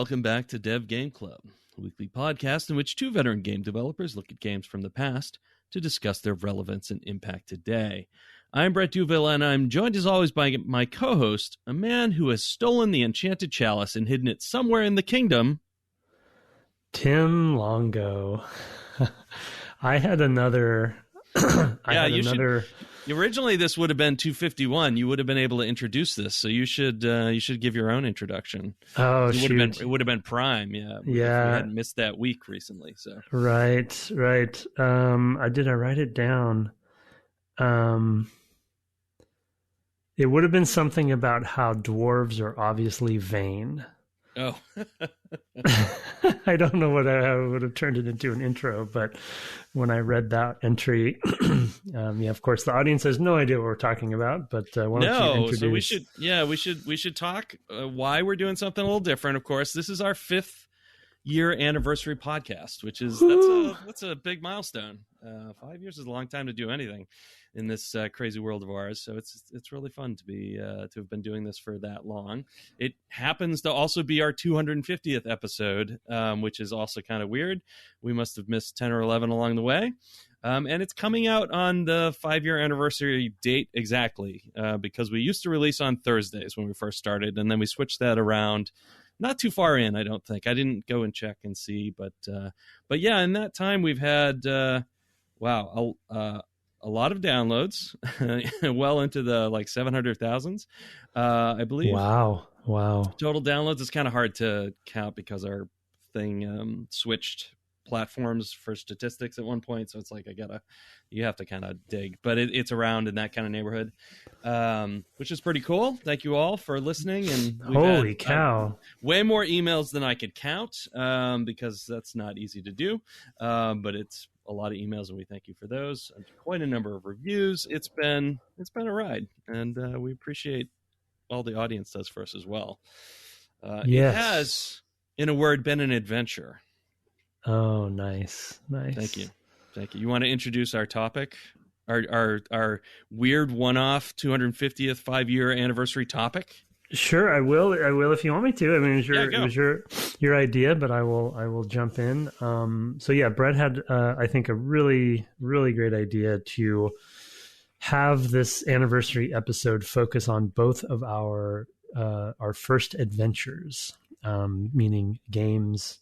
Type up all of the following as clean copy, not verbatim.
welcome back to Dev Game Club, a weekly podcast in which two veteran game developers look at games from the past to discuss their relevance and impact today. I'm Brett Duville, and I'm joined as always by my co-host, a man who has stolen the enchanted chalice and hidden it somewhere in the kingdom, Tim Longo. I had another... Originally, this would have been 251. You would have been able to introduce this, so you should give your own introduction. Oh, it would have been prime, yeah. If we hadn't missed that week recently, so right. I write it down? It would have been something about how dwarves are obviously vain. Oh. I don't know what I would have turned it into an intro, but when I read that entry, of course, the audience has no idea what we're talking about. But why don't you introduce? So we should talk why we're doing something a little different. Of course, this is our 5th year anniversary podcast, which is that's a big milestone. 5 years is a long time to do anything in this crazy world of ours. So it's really fun to have been doing this for that long. It happens to also be our 250th episode, which is also kind of weird. We must have missed 10 or 11 along the way. And it's coming out on the 5-year anniversary date exactly, because we used to release on Thursdays when we first started, and then we switched that around. Not too far in, I don't think. I didn't go and check and see, but yeah, in that time we've had a lot of downloads, well into the 700,000s, I believe. Wow. Total downloads is kind of hard to count because our thing switched platforms for statistics at one point, so it's like you have to kind of dig, but it's around in that kind of neighborhood, which is pretty cool. Thank you all for listening, and holy cow, way more emails than I could count, because that's not easy to do, but it's a lot of emails, and we thank you for those, and quite a number of reviews. It's been a ride, and we appreciate all the audience does for us as well. Yes. It has, in a word, been an adventure. Oh, nice. Thank you. You want to introduce our topic, our weird one-off 250th 5-year anniversary topic? Sure, I will if you want me to. I mean, it was your idea, but I will jump in. So yeah, Brett had I think a really, really great idea to have this anniversary episode focus on both of our first adventures, meaning games.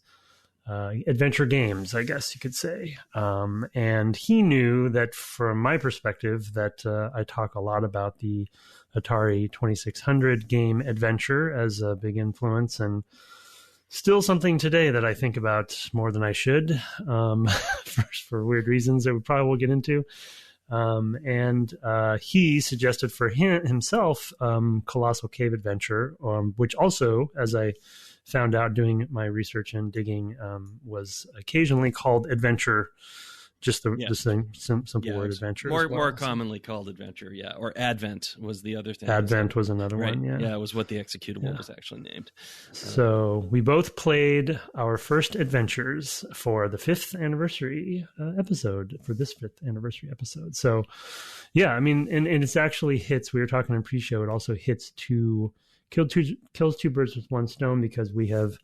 Adventure games, I guess you could say. And he knew that from my perspective that I talk a lot about the Atari 2600 game adventure as a big influence, and still something today that I think about more than I should, for weird reasons that we probably will get into. And he suggested for himself Colossal Cave Adventure, which also, as I found out doing my research and digging, was occasionally called Adventure, just the simple word Adventure. More commonly called Adventure, yeah. Or Advent was the other thing. Advent was another one, yeah. Yeah, it was what the executable was actually named. So we both played our first adventures for the 5th anniversary episode, for this 5th anniversary episode. So, yeah, I mean, and it actually hits, we were talking in pre-show, it also hits kills two birds with one stone, because we have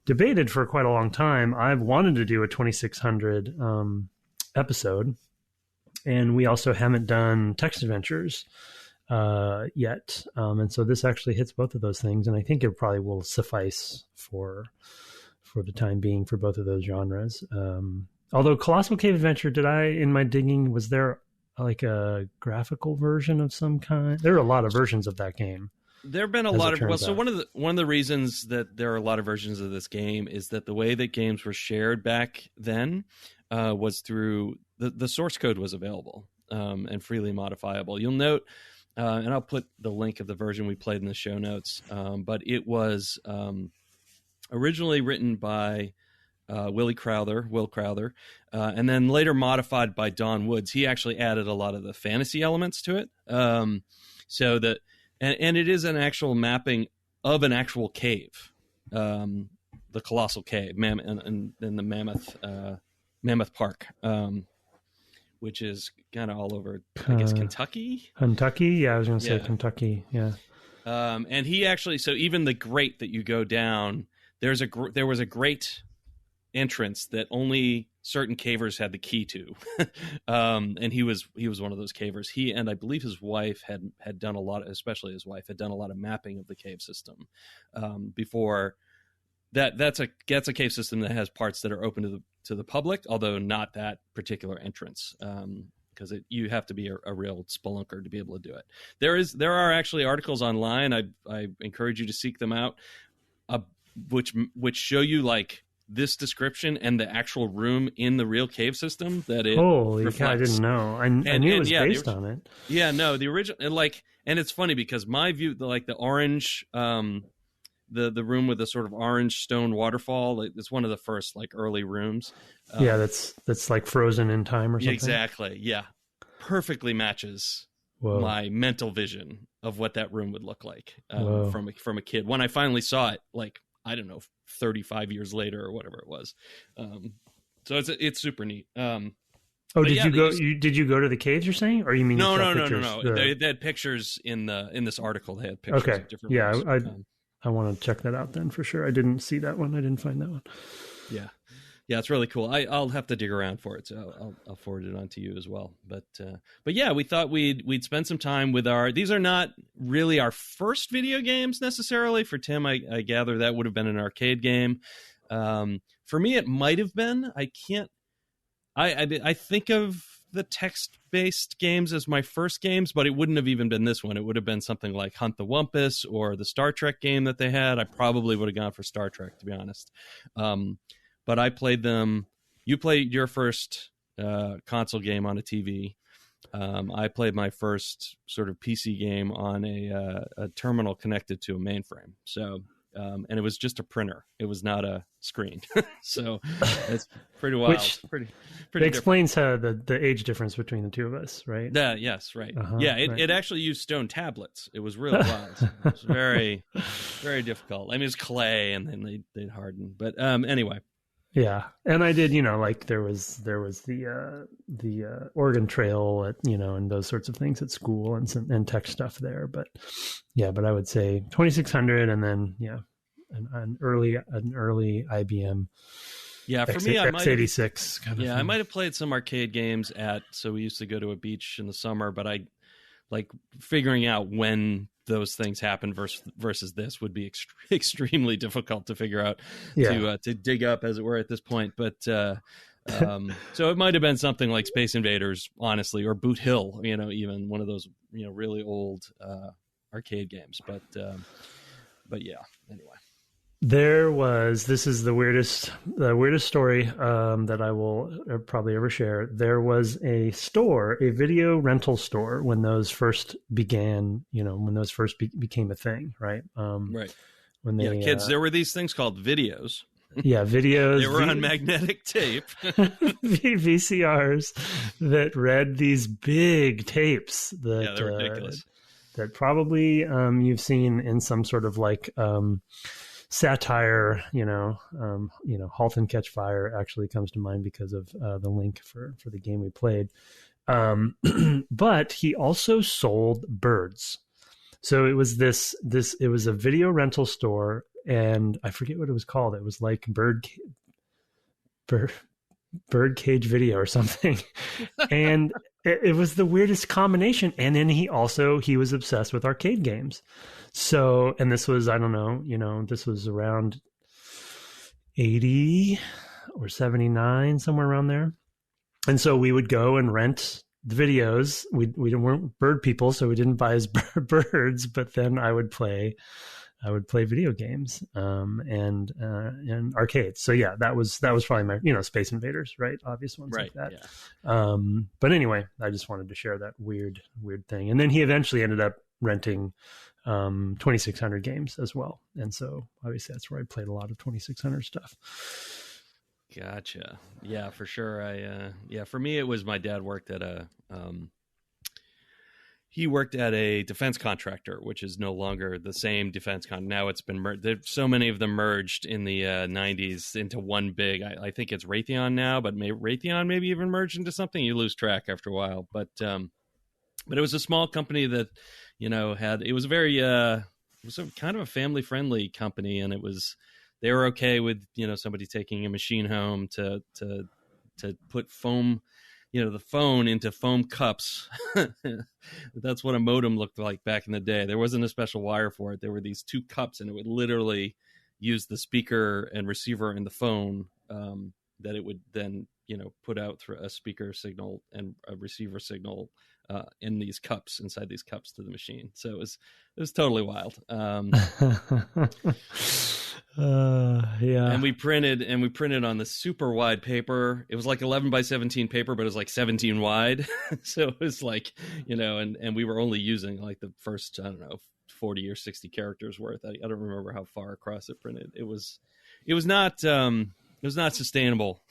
debated for quite a long time. I've wanted to do a 2600 episode, and we also haven't done text adventures yet. And so this actually hits both of those things, and I think it probably will suffice for the time being for both of those genres. Although Colossal Cave Adventure, in my digging, was there like a graphical version of some kind? There are a lot of versions of that game. There have been a lot of so one of the reasons that there are a lot of versions of this game is that the way that games were shared back then was through the source code was available and freely modifiable. You'll note, and I'll put the link of the version we played in the show notes, but it was originally written by Will Crowther, and then later modified by Don Woods. He actually added a lot of the fantasy elements to it, so that. And it is an actual mapping of an actual cave, the Colossal Cave, and the Mammoth Park, which is kind of all over, I guess, Kentucky? Kentucky? Yeah, I was going to say Kentucky, yeah. And he actually, so even the grate that you go down, there was a great entrance that only certain cavers had the key to, and he was one of those cavers. He and I believe his wife had done a lot, especially his wife had done a lot of mapping of the cave system before. That's a cave system that has parts that are open to the public, although not that particular entrance, because you have to be a real spelunker to be able to do it. There are actually articles online. I encourage you to seek them out, which show you like this description and the actual room in the real cave system that it Holy reflects. God, I didn't know. I knew it was based on it. Yeah, no, the original, like, and it's funny because my view, like the orange, the room with the sort of orange stone waterfall, it's one of the first like early rooms. Yeah, that's like frozen in time or something. Exactly. Yeah, perfectly matches my mental vision of what that room would look like from a kid when I finally saw it. Like, I don't know, 35 years later or whatever it was. So it's super neat. Did you go to the caves? You're saying, or you mean no? They had pictures in this article. They had pictures of different. Yeah, rooms. I want to check that out then for sure. I didn't see that one. I didn't find that one. Yeah, it's really cool. I'll have to dig around for it, so I'll forward it on to you as well. But yeah, we thought we'd spend some time with these are not really our first video games necessarily. For Tim, I gather that would have been an arcade game. For me, it might have been. I think of the text-based games as my first games, but it wouldn't have even been this one. It would have been something like Hunt the Wumpus or the Star Trek game that they had. I probably would have gone for Star Trek, to be honest. But I played them. You played your first console game on a TV. I played my first sort of PC game on a terminal connected to a mainframe. So, and it was just a printer. It was not a screen. So it's pretty wild. Pretty it explains the age difference between the two of us, right? Yes, right. Yeah, it actually used stone tablets. It was really wild. It was very, very difficult. I mean, it's clay, and then they'd harden. But anyway. Yeah, and I did, like there was the Oregon Trail at, and those sorts of things at school and tech stuff there. But I would say 2600 and then an early IBM. Yeah, for me, I might x86 kind of thing. I might have played some arcade games so we used to go to a beach in the summer, but I like figuring out when those things happen versus this would be extremely difficult to figure out, to dig up, as it were, at this point. But so it might have been something like Space Invaders, honestly, or Boot Hill, even one of those really old arcade games. But yeah, anyway. This is the weirdest story that I will probably ever share. There was a video rental store when those first began, when those first became a thing, right? Right. When they, kids, there were these things called videos. Yeah, videos. They were on magnetic tape. VCRs that read these big tapes that they're ridiculous. That probably you've seen in some sort of like satire, Halt and Catch Fire actually comes to mind because of the link for the game we played. But he also sold birds. So it was it was a video rental store, and I forget what it was called. It was like bird cage video or something. And it was the weirdest combination. And then he was obsessed with arcade games. So, and this was, I don't know, this was around 80 or 79, somewhere around there. And so we would go and rent the videos. We weren't bird people, so we didn't buy his birds, but then I would play video games, and arcades. So yeah, that was probably my, Space Invaders, right? Obvious ones right, like that. Yeah. But anyway, I just wanted to share that weird thing. And then he eventually ended up renting 2600 games as well, and so obviously that's where I played a lot of 2600 stuff. Gotcha. Yeah, for sure. For me, it was my dad worked at a defense contractor, which is no longer the same defense now it's been merged. So many of them merged in the 90s into one big, I think it's Raytheon now, but Raytheon maybe even merged into something. You lose track after a while, but it was a small company that, it was very, it was kind of a family friendly company, and it was they were okay with, somebody taking a machine home to put foam, the phone into foam cups. That's what a modem looked like back in the day. There wasn't a special wire for it. There were these 2 cups, and it would literally use the speaker and receiver in the phone, that it would then, put out through a speaker signal and a receiver signal in these cups, inside these cups to the machine. So it was totally wild. And we printed on this super wide paper. It was like 11 by 17 paper, but it was like 17 wide. So it was like, and we were only using like the first, 40 or 60 characters worth. I don't remember how far across it printed. It was not sustainable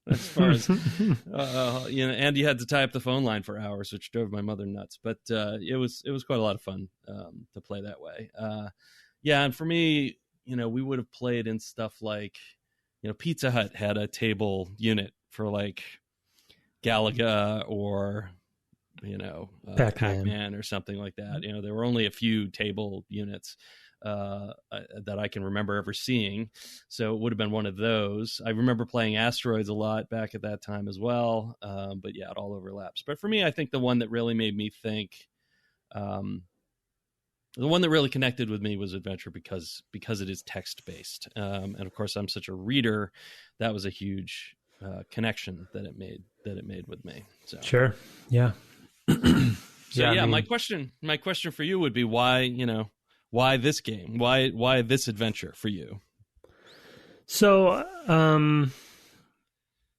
as far as, and you had to tie up the phone line for hours, which drove my mother nuts, but it was quite a lot of fun to play that way. And for me, we would have played in stuff like, Pizza Hut had a table unit for like Galaga or, Pac-Man or something like that. There were only a few table units that I can remember ever seeing. So it would have been one of those. I remember playing Asteroids a lot back at that time as well. But yeah, it all overlaps. But for me, I think the one that really made me think, the one that really connected with me was Adventure because it is text-based. And of course, I'm such a reader. That was a huge connection that it made with me. So. Sure. Yeah. My question for you would be why this game? Why this adventure for you? So,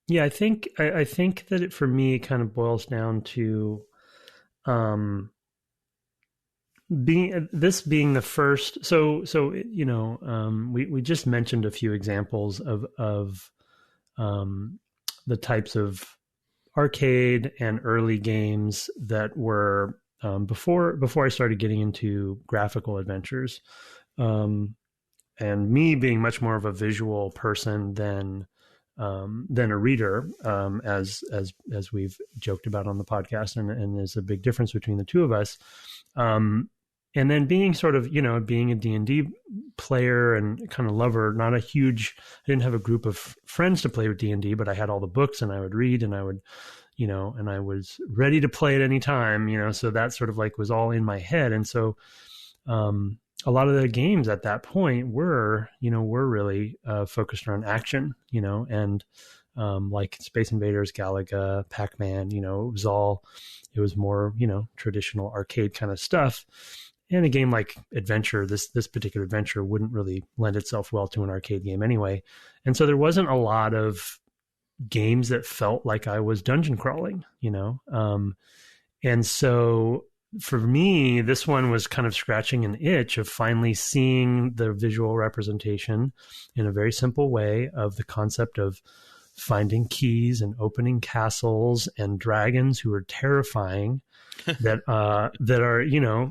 I think that it, for me, kind of boils down to, being the first. So, we just mentioned a few examples of the types of arcade and early games that were, before I started getting into graphical adventures, and me being much more of a visual person than a reader, as we've joked about on the podcast, and there's a big difference between the two of us. And then being sort of, being a D&D player and kind of lover, I didn't have a group of friends to play with D&D, but I had all the books and I would read and I would, and I was ready to play at any time, so that sort of like was all in my head. And so, a lot of the games at that point were really focused around action, and like Space Invaders, Galaga, Pac-Man, it was more, traditional arcade kind of stuff. And a game like Adventure, this particular Adventure wouldn't really lend itself well to an arcade game anyway. And so there wasn't a lot of games that felt like I was dungeon crawling, and so for me, this one was kind of scratching an itch of finally seeing the visual representation in a very simple way of the concept of finding keys and opening castles and dragons who are terrifying that are, yes,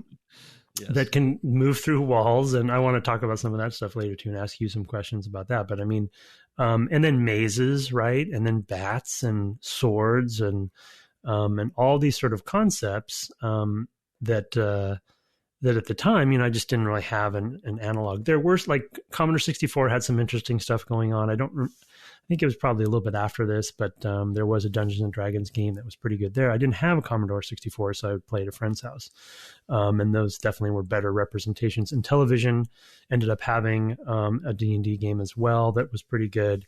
that can move through walls. And I want to talk about some of that stuff later too and ask you some questions about that. But I mean, and then mazes, right? And then bats and swords and all these sort of concepts that at the time, I just didn't really have an analog. There were, like, Commodore 64 had some interesting stuff going on. I think it was probably a little bit after this, but there was a Dungeons and Dragons game that was pretty good there. I didn't have a Commodore 64, so I would play at a friend's house. And those definitely were better representations. And television ended up having a D&D game as well that was pretty good.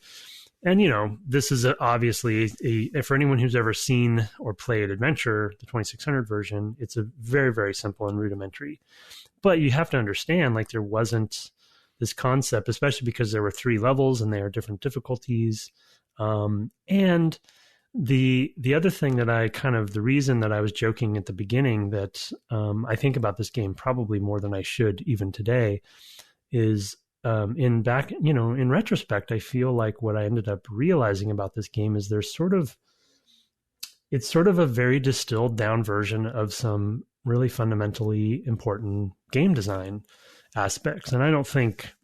And, this is obviously for anyone who's ever seen or played Adventure, the 2600 version, it's a very, very simple and rudimentary. But you have to understand, like, there wasn't this concept, especially because there were 3 levels and they are different difficulties. And the other thing that the reason that I was joking at the beginning that I think about this game probably more than I should even today is, in retrospect, I feel like what I ended up realizing about this game is it's sort of a very distilled down version of some really fundamentally important game design aspects. And I don't think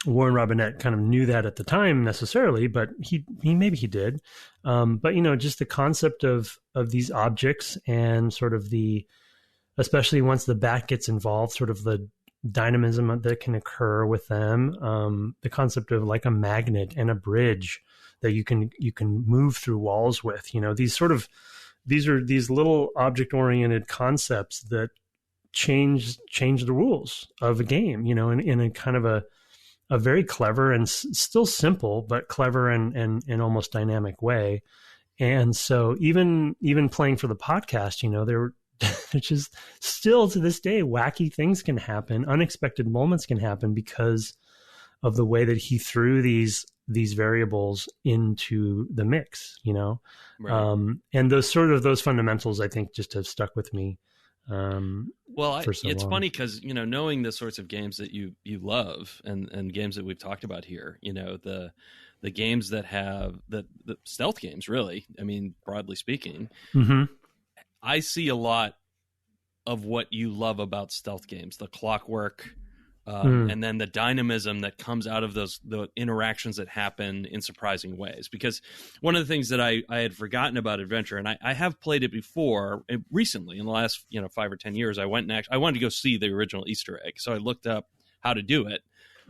Warren Robinette kind of knew that at the time necessarily, but maybe he did. But just the concept of these objects and sort of especially once the bat gets involved, sort of the dynamism that can occur with them. The concept of like a magnet and a bridge that you can move through walls with. These are these little object-oriented concepts that change the rules of a game. In a kind of a very clever and still simple, but clever and almost dynamic way. And so even playing for the podcast, there just still to this day, wacky things can happen, unexpected moments can happen because of the way that he threw these variables into the mix, Right. And those fundamentals, I think, just have stuck with me. It's funny because, knowing the sorts of games that you love and games that we've talked about here, the games that have the stealth games, really, I mean, broadly speaking, mm-hmm. I see a lot of what you love about stealth games, the clockwork, and then the dynamism that comes out of the interactions that happen in surprising ways. Because one of the things that I had forgotten about Adventure, and I have played it before recently in the last 5 or 10 years, I wanted to go see the original Easter egg, so I looked up how to do it.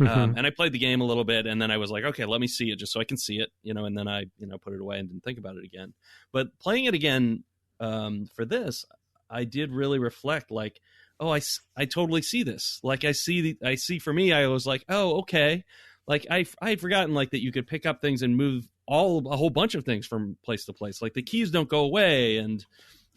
Mm-hmm. And I played the game a little bit, and then I was like, okay, let me see it just so I can see it, and then I put it away and didn't think about it again. But playing it again for this, I did really reflect, like, oh, I totally see this. Like, I see for me, I was like, oh, okay. Like, I had forgotten, like, that you could pick up things and move a whole bunch of things from place to place. Like, the keys don't go away, and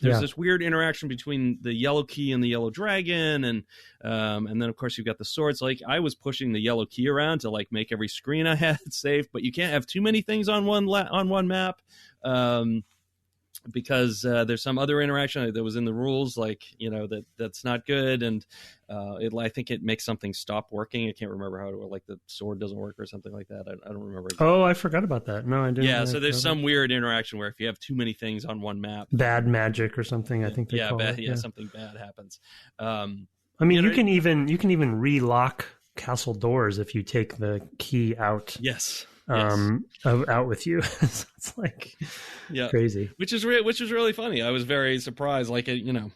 there's this weird interaction between the yellow key and the yellow dragon, and then, of course, you've got the swords. Like, I was pushing the yellow key around to, like, make every screen I had safe, but you can't have too many things on one map. Because there's some other interaction that was in the rules, like, that's not good, and I think it makes something stop working. I can't remember how it works, like the sword doesn't work or something like that. I don't remember exactly. Oh, I forgot about that. No, I didn't. Yeah, so there's some weird interaction where if you have too many things on one map, bad magic or something, I think they call it. Yeah, something bad happens. I mean, you can even relock castle doors if you take the key out. Yes. Out with you. It's like crazy, which is really funny. I was very surprised. Like, when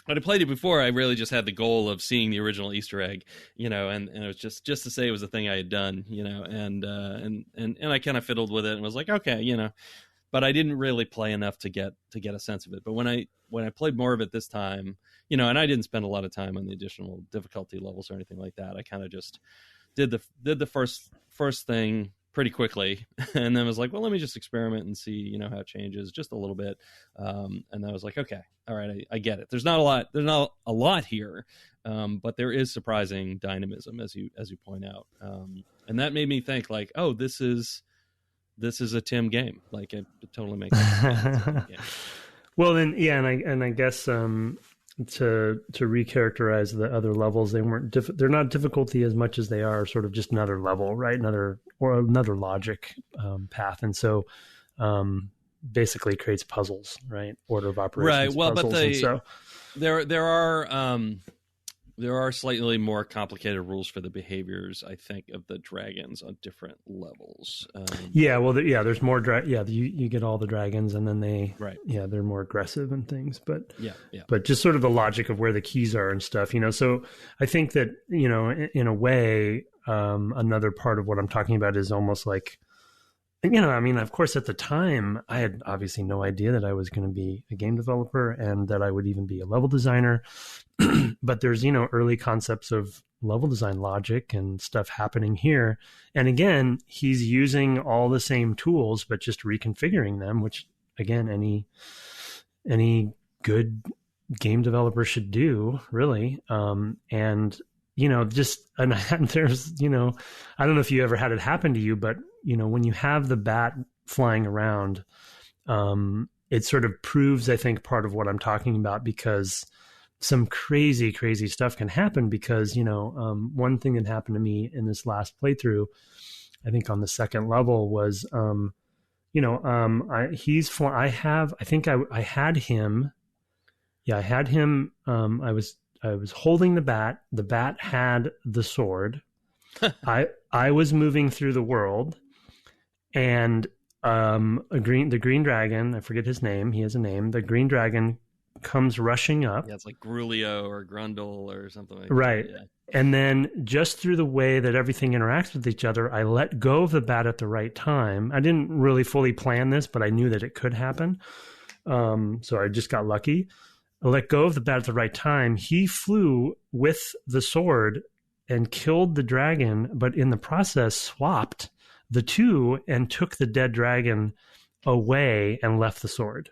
I played it before, I really just had the goal of seeing the original Easter egg, and it was just to say it was a thing I had done, and I kind of fiddled with it and was like, okay, but I didn't really play enough to get a sense of it. But when I played more of it this time, and I didn't spend a lot of time on the additional difficulty levels or anything like that. I kind of just did the first thing pretty quickly, and then was like, well, let me just experiment and see, how it changes just a little bit. And I was like, okay, all right, I get it. There's not a lot here, but there is surprising dynamism, as you point out. And that made me think, like, oh, this is a Tim game. Like, it totally makes sense. Well, then, yeah, and I guess to recharacterize the other levels, they're not difficulty as much as they are sort of just another level, right? Another logic path, and so basically creates puzzles, right? Order of operations, right? Well, puzzles, but there are slightly more complicated rules for the behaviors, I think, of the dragons on different levels. There's more you get all the dragons, and then they're more aggressive and things, but but just sort of the logic of where the keys are and stuff, so I think that, in a way, another part of what I'm talking about is almost like, of course, at the time, I had obviously no idea that I was going to be a game developer and that I would even be a level designer. But there's, early concepts of level design logic and stuff happening here. And again, he's using all the same tools, but just reconfiguring them, which, again, any good game developer should do, really. And there's, I don't know if you ever had it happen to you, but, when you have the bat flying around, it sort of proves, I think, part of what I'm talking about, because some crazy, crazy stuff can happen because, one thing that happened to me in this last playthrough, I think on the second level, was, I had him. Yeah, I had him. I was holding the bat. The bat had the sword. I was moving through the world, and the green dragon, I forget his name. He has a name. The green dragon comes rushing up. Yeah, it's like Grulio or Grundle or something like that. Right. Yeah. And then just through the way that everything interacts with each other, I let go of the bat at the right time. I didn't really fully plan this, but I knew that it could happen. So I just got lucky. I let go of the bat at the right time. He flew with the sword and killed the dragon, but in the process swapped the two and took the dead dragon away and left the sword.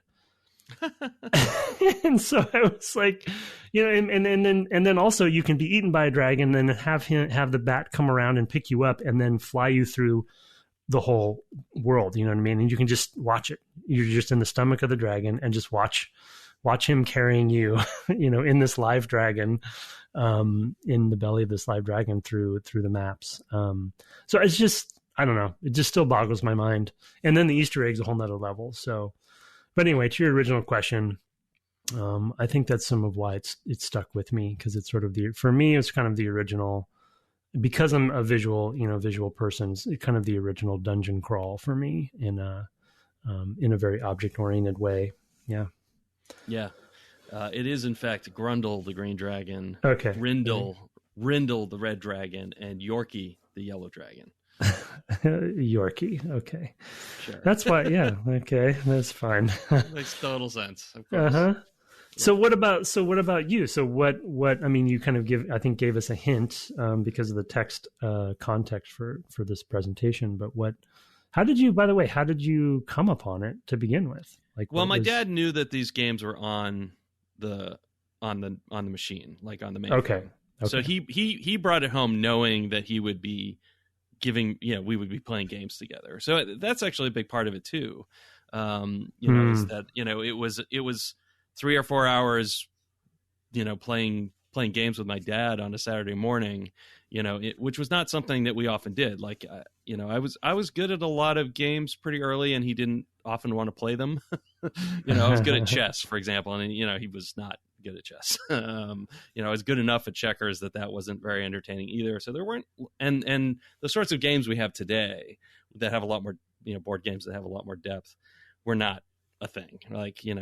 And so I was like, and then also you can be eaten by a dragon, and then have the bat come around and pick you up and then fly you through the whole world. You know what I mean? And you can just watch it. You're just in the stomach of the dragon and just watch him carrying you, in this live dragon, in the belly of this live dragon through the maps. So it's just, I don't know. It just still boggles my mind. And then the Easter egg's a whole nother level. So, but anyway, to your original question, I think that's some of why it's stuck with me, because it's sort of for me, it's kind of the original, because I'm a visual person, it's kind of the original dungeon crawl for me in a very object oriented way. Yeah. Yeah. It is in fact Grundle, the green dragon. Okay. Rindle, the red dragon, and Yorkie, the yellow dragon. Yorkie. Okay. Sure. That's why. Yeah. Okay. That's fine. Makes total sense. Of course. Uh-huh. So what about you? So what, I mean, you kind of gave us a hint, because of the text, context for this presentation, but how did you come upon it to begin with? My dad knew that these games were on the machine, like on the main. Okay. So he brought it home knowing that he would be we would be playing games together. So that's actually a big part of it too. Is that, it was 3 or 4 hours, playing games with my dad on a Saturday morning, which was not something that we often did. Like, I was good at a lot of games pretty early, and he didn't often want to play them. I was good at chess, for example, and he was not good at chess. I was good enough at checkers that wasn't very entertaining either. So there weren't, and the sorts of games we have today that have a lot more, board games that have a lot more depth, were not a thing. Like, and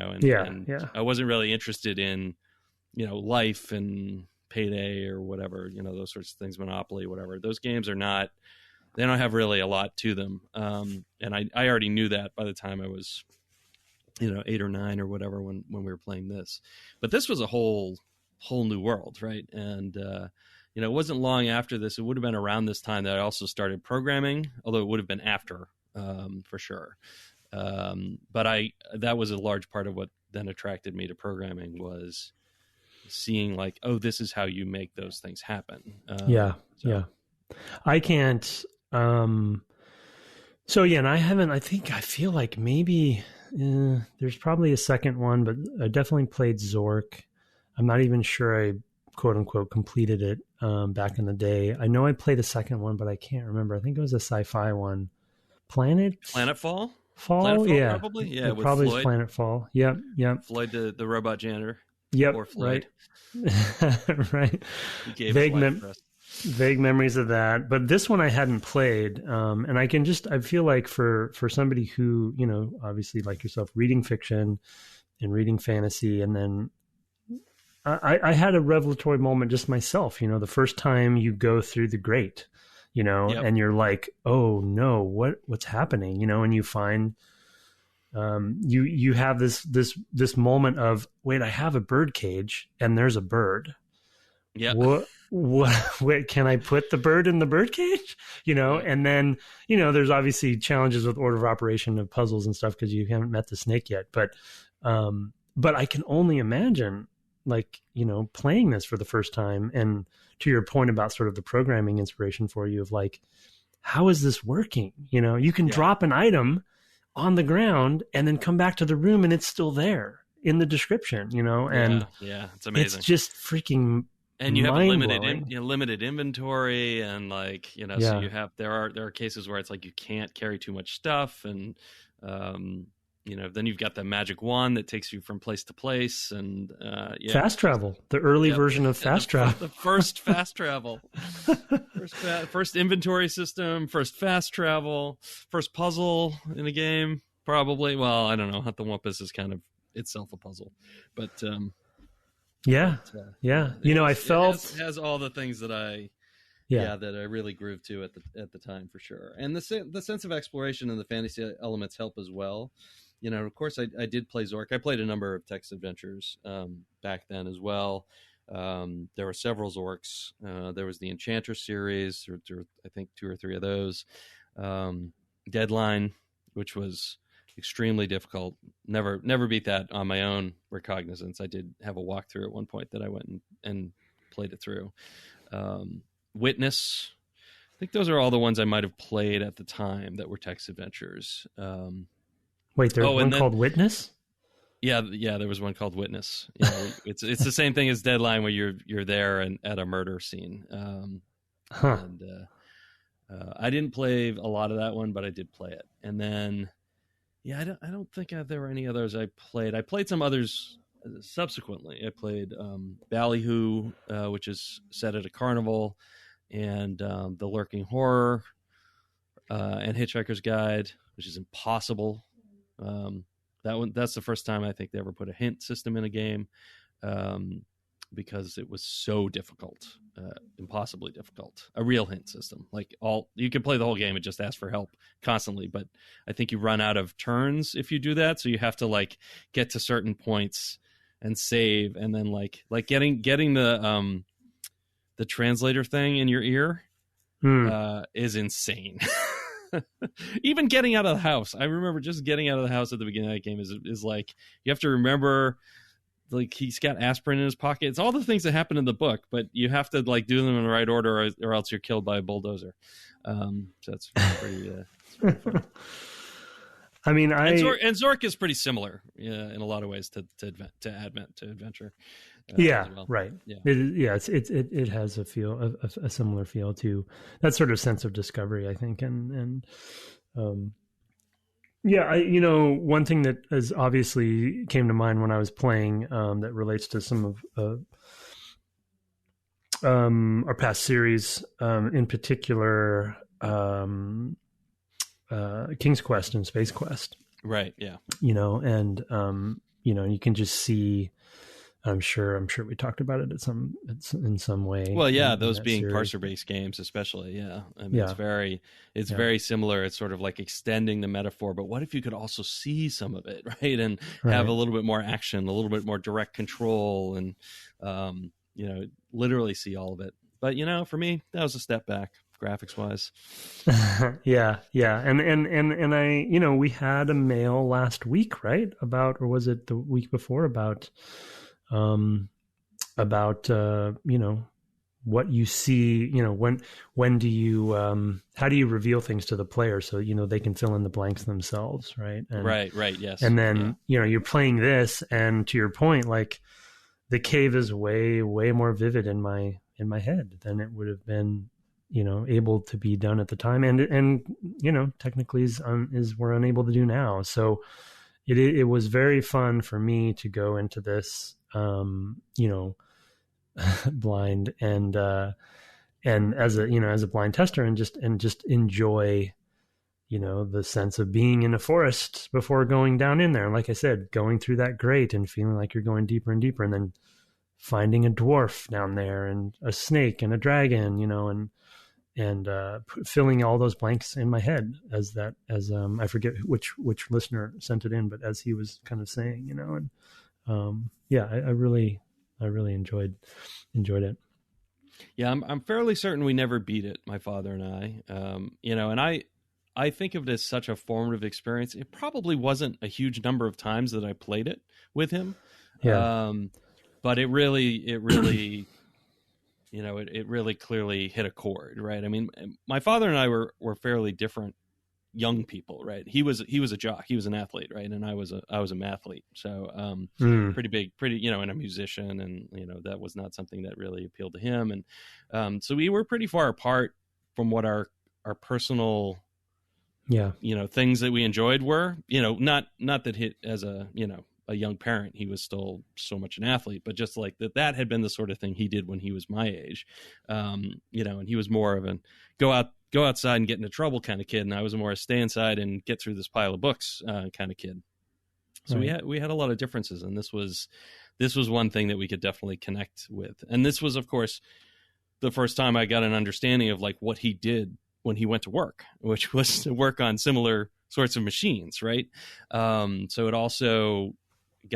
I wasn't really interested in, Life and Payday or whatever, those sorts of things, Monopoly, whatever. Those games they don't have really a lot to them. And I already knew that by the time I was, 8 or 9 or whatever, when we were playing this. But this was a whole new world, right? And, it wasn't long after this, it would have been around this time that I also started programming, although it would have been after, for sure. But that was a large part of what then attracted me to programming, was seeing like, oh, this is how you make those things happen. Yeah. I can't. And I feel like maybe there's probably a second one, but I definitely played Zork. I'm not even sure I quote unquote completed it back in the day. I know I played a second one, but I can't remember. I think it was a sci-fi one. Planetfall? Yeah. Probably. Yeah, it probably Floyd. Is Planetfall. Yep. Floyd, the robot janitor. Yep. Or Floyd. Right. Right. He gave vague memories of that, but this one I hadn't played. And I feel like for somebody who, obviously like yourself, reading fiction and reading fantasy, and then I had a revelatory moment just myself, the first time you go through the grate, yep. And you're like, oh no, what's happening? And you find, you have this moment of, wait, I have a bird cage and there's a bird. Yeah. Wait, can I put the bird in the bird cage? And then, there's obviously challenges with order of operation of puzzles and stuff, because you haven't met the snake yet. But I can only imagine, like, playing this for the first time, and to your point about sort of the programming inspiration for you of like, how is this working? You can drop an item on the ground and then come back to the room and it's still there in the description, and it's amazing. It's just freaking. And you have a limited inventory, and like, so you have, there are cases where it's like you can't carry too much stuff, and then you've got the magic wand that takes you from place to place, and fast travel, the early version of fast travel, the first fast travel, first inventory system, first fast travel, first puzzle in a game, probably. Well, I don't know. Hunt the Wumpus is kind of itself a puzzle, but Yeah. But, yeah. I felt it has all the things that I really grooved to at the time, for sure. And the sense of exploration and the fantasy elements help as well. Of course, I did play Zork. I played a number of text adventures back then as well. There were several Zorks. There was the Enchanter series, or I think 2 or 3 of those. Deadline, which was extremely difficult. Never beat that on my own recognizance. I did have a walkthrough at one point that I went and played it through. Witness. I think those are all the ones I might have played at the time that were text adventures. Wait, there's one called Witness? Yeah, there was one called Witness. It's the same thing as Deadline, where you're there and at a murder scene. And I didn't play a lot of that one, but I did play it. And then, I don't think there were any others I played. I played some others subsequently. I played Ballyhoo, which is set at a carnival, and The Lurking Horror, and Hitchhiker's Guide, which is impossible. That's the first time I think they ever put a hint system in a game, because it was so difficult, impossibly difficult. A real hint system, you can play the whole game and just ask for help constantly, but I think you run out of turns if you do that, so you have to get to certain points and save, and then getting the translator thing in your ear is insane. Even getting out of the house, I remember just getting out of the house at the beginning of that game is you have to remember, he's got aspirin in his pocket. It's all the things that happen in the book, but you have to do them in the right order, or else you're killed by a bulldozer. So that's pretty fun. I mean, and Zork is pretty similar, in a lot of ways to Adventure. Well. Right. Yeah. It has a similar feel to that sort of sense of discovery, I think, and one thing that has obviously came to mind when I was playing, that relates to some of our past series, in particular, King's Quest and Space Quest. Right. Yeah. And you can just see. I'm sure we talked about it in some way. Well, yeah, those being parser-based games, especially. Yeah, I mean, it's very similar. It's sort of like extending the metaphor, but what if you could also see some of it, right? And have a little bit more action, a little bit more direct control, and literally see all of it. But for me, that was a step back, graphics wise. yeah, and I, we had a mail last week, right? Or was it the week before about what you see, when do you, how do you reveal things to the player so, they can fill in the blanks themselves. Right. And, right. Yes. And then, you're playing this, and to your point, the cave is way, way more vivid in my head than it would have been, able to be done at the time. And technically we're unable to do now. So it was very fun for me to go into this, blind and as a blind tester, and just enjoy, the sense of being in a forest before going down in there. And like I said, going through that grate and feeling like you're going deeper and deeper, and then finding a dwarf down there and a snake and a dragon, and filling all those blanks in my head as I forget which listener sent it in, but as he was kind of saying, and I really enjoyed it. Yeah, I'm fairly certain we never beat it, my father and I. And I think of it as such a formative experience. It probably wasn't a huge number of times that I played it with him. Yeah. But it really it really clearly hit a chord, right? I mean, my father and I were fairly different young people, right? He was a jock, he was an athlete, right? And I was a mathlete. So pretty big, and a musician, and that was not something that really appealed to him. And so we were pretty far apart from what our personal things that we enjoyed were, not that hit as a young parent, he was still so much an athlete, but just that had been the sort of thing he did when he was my age. And he was more of an go outside and get into trouble kind of kid, and I was more a stay inside and get through this pile of books kind of kid. So we had a lot of differences, and this was one thing that we could definitely connect with. And this was, of course, the first time I got an understanding of like what he did when he went to work, which was to work on similar sorts of machines, right? So it also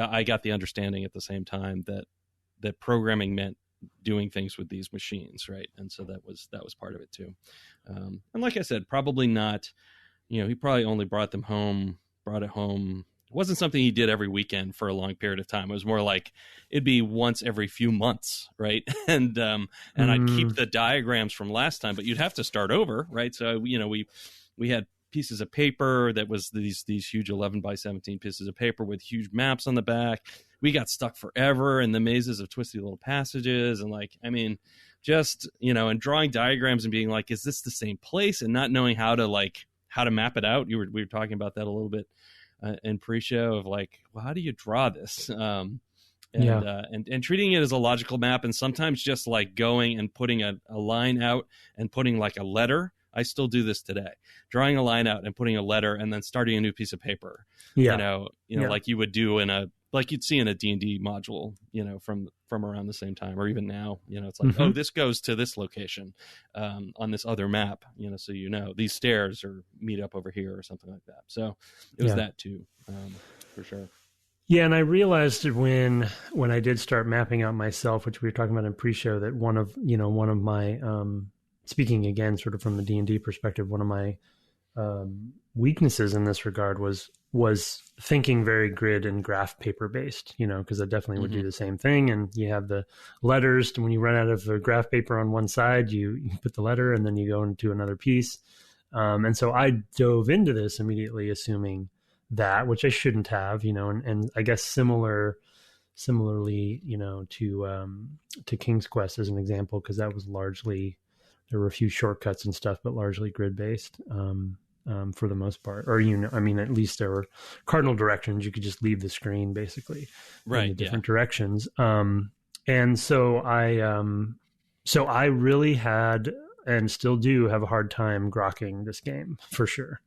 I got the understanding at the same time that programming meant doing things with these machines, right? And so that was part of it too. And like I said, probably not, he probably only brought it home. It wasn't something he did every weekend for a long period of time. It was more like it'd be once every few months, right? And I'd keep the diagrams from last time, but you'd have to start over, right? So we had pieces of paper that was these huge 11 by 17 pieces of paper with huge maps on the back. We got stuck forever in the mazes of twisty little passages, and and drawing diagrams and being like, is this the same place? And not knowing how to map it out. We were talking about that a little bit in pre-show of like, well, how do you draw this? And treating it as a logical map, and sometimes just like going and putting a line out and putting like a letter. I still do this today, drawing a line out and putting a letter and then starting a new piece of paper, like you would do like you'd see in a D&D module, from around the same time, or even now, it's like, oh, this goes to this location on this other map, so these stairs or meet up over here or something like that. So it was that too, for sure. Yeah, and I realized when I did start mapping out myself, which we were talking about in pre-show, that one of my speaking again, sort of from a D&D perspective, one of my weaknesses in this regard was thinking very grid and graph paper based, because I definitely would do the same thing. And you have the letters, and when you run out of the graph paper on one side, you put the letter and then you go into another piece. And so I dove into this immediately assuming that, which I shouldn't have, and I guess similarly, to King's Quest as an example, because that was largely, there were a few shortcuts and stuff, but largely grid based. For the most part, or at least there were cardinal directions. You could just leave the screen basically, right? In the different directions. And so I really had, and still do have, a hard time grokking this game for sure.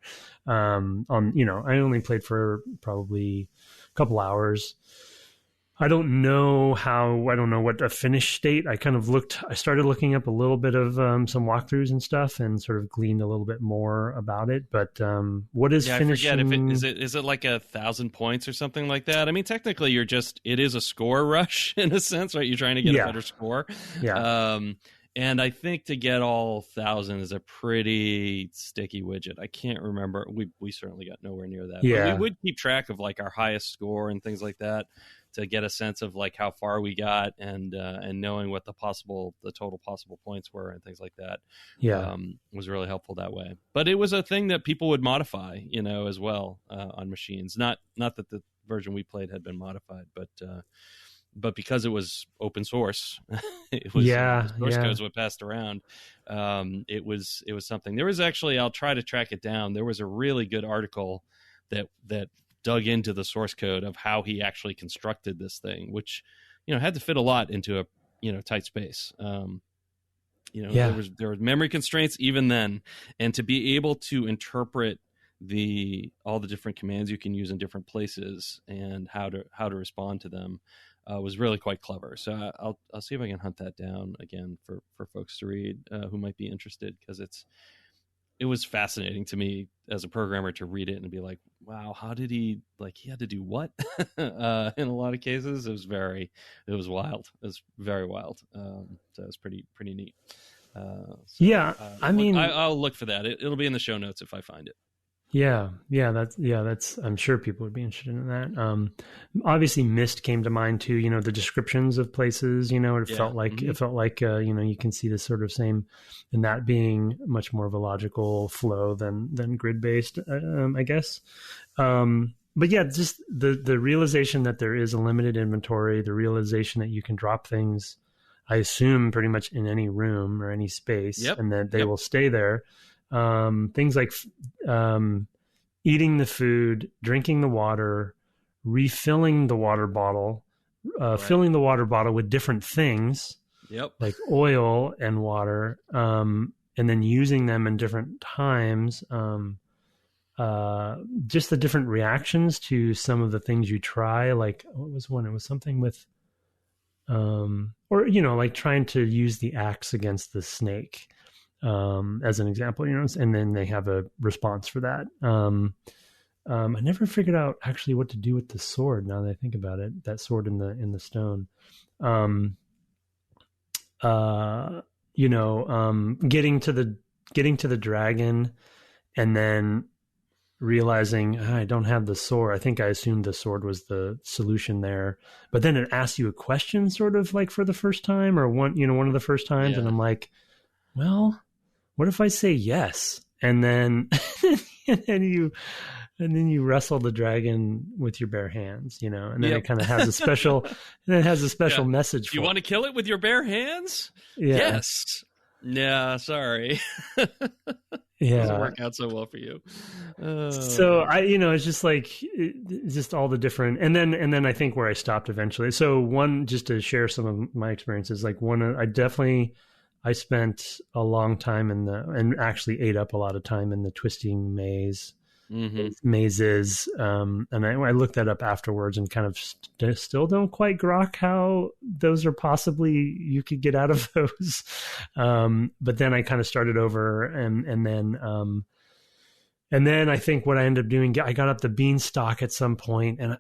I only played for probably a couple hours. I don't know what a finished state. I started looking up a little bit of some walkthroughs and stuff, and sort of gleaned a little bit more about it. But what is finishing? I forget is it like 1,000 points or something like that? I mean, technically, it is a score rush in a sense, right? You're trying to get a better score. Yeah. And I think to get all 1,000 is a pretty sticky widget. I can't remember. We certainly got nowhere near that. Yeah. But we would keep track of like our highest score and things like that, to get a sense of like how far we got, and knowing what the total possible points were and things like that. Yeah. Was really helpful that way. But it was a thing that people would modify, as well, on machines. Not that the version we played had been modified, but because it was open source, it was source codes were passed around. It was something. There was actually, I'll try to track it down. There was a really good article that dug into the source code of how he actually constructed this thing, which, had to fit a lot into a, tight space. There were memory constraints even then, and to be able to interpret all the different commands you can use in different places and how to respond to them was really quite clever. So I'll see if I can hunt that down again for folks to read who might be interested, because it was fascinating to me as a programmer to read it and be like, wow, how did he had to do what? In a lot of cases, it was wild. It was very wild. So it was pretty neat. I'll look for that. It'll be in the show notes if I find it. That's I'm sure people would be interested in that. Obviously Myst came to mind too, the descriptions of places, it felt like you can see this sort of same, and that being much more of a logical flow than grid based, I guess. But yeah, just the realization that there is a limited inventory, the realization that you can drop things, I assume, pretty much in any room or any space, and that they will stay there. Things like eating the food, drinking the water, refilling the water bottle, filling the water bottle with different things, like oil and water, and then using them in different times. just the different reactions to some of the things you try. Like, what was one? It was something with, or, like trying to use the axe against the snake, as an example, and then they have a response for that. I never figured out actually what to do with the sword. Now that I think about it, that sword in the stone. Getting to the dragon, and then realizing I don't have the sword. I think I assumed the sword was the solution there, but then it asks you a question, sort of like for the first time, or one of the first times, and I'm like, well, what if I say yes? And then and then you wrestle the dragon with your bare hands, and then it kind of has a special, message. You want to kill it with your bare hands? Yeah. Yes. Yeah. Sorry. Yeah. Doesn't work out so well for you. So it's just like, just all the different, and then I think where I stopped eventually. So one, just to share some of my experiences, like I spent a long time and actually ate up a lot of time in the twisting mazes. And I looked that up afterwards and kind of still don't quite grok how those are possibly, you could get out of those. But then I kind of started over and then I think what I ended up doing, I got up the beanstalk at some point, and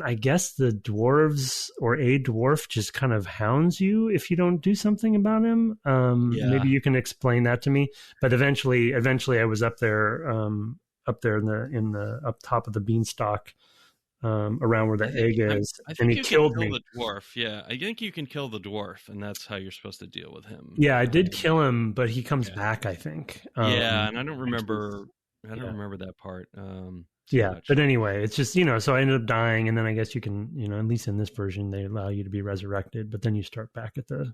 I guess the dwarves, or a dwarf, just kind of hounds you if you don't do something about him. Maybe you can explain that to me. But eventually I was up there in the up top of the beanstalk, around where the egg is, and he killed me. The dwarf, yeah. I think you can kill the dwarf, and that's how you're supposed to deal with him. Yeah, I did kill him, but he comes back, I think. And I don't remember. I don't remember that part. But anyway, it's just, so I ended up dying, and then I guess you can, at least in this version, they allow you to be resurrected, but then you start back at I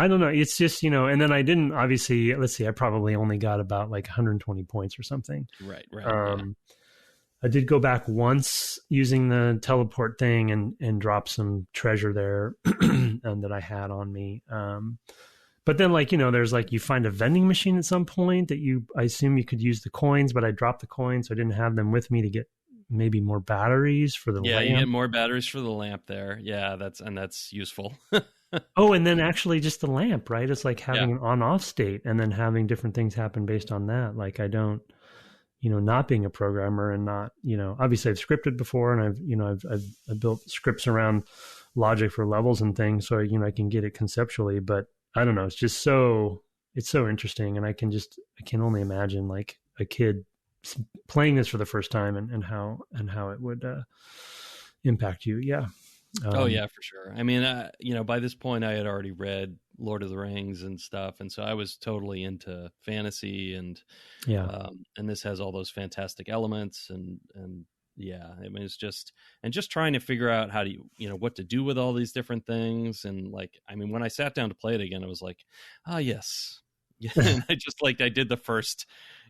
don't know. It's just, and then I didn't, obviously, let's see, I probably only got about like 120 points or something. Right. I did go back once using the teleport thing and drop some treasure there and that I had on me. But then, there's you find a vending machine at some point that I assume you could use the coins, but I dropped the coins, so I didn't have them with me to get maybe more batteries for the lamp. Yeah, you get more batteries for the lamp there. Yeah, that's useful. Oh, and then actually just the lamp, right? It's like having an on-off state and then having different things happen based on that. Like I don't, not being a programmer and not, obviously I've scripted before, and I've built scripts around logic for levels and things, so I can get it conceptually, but I don't know. It's just it's so interesting. And I can only imagine like a kid playing this for the first time and how it would impact you. Yeah. Oh yeah, for sure. I mean, by this point I had already read Lord of the Rings and stuff. And so I was totally into fantasy and this has all those fantastic elements and yeah, I mean, it's just trying to figure out how do what to do with all these different things. And when I sat down to play it again, I was like, yes. Yeah. And I did the first,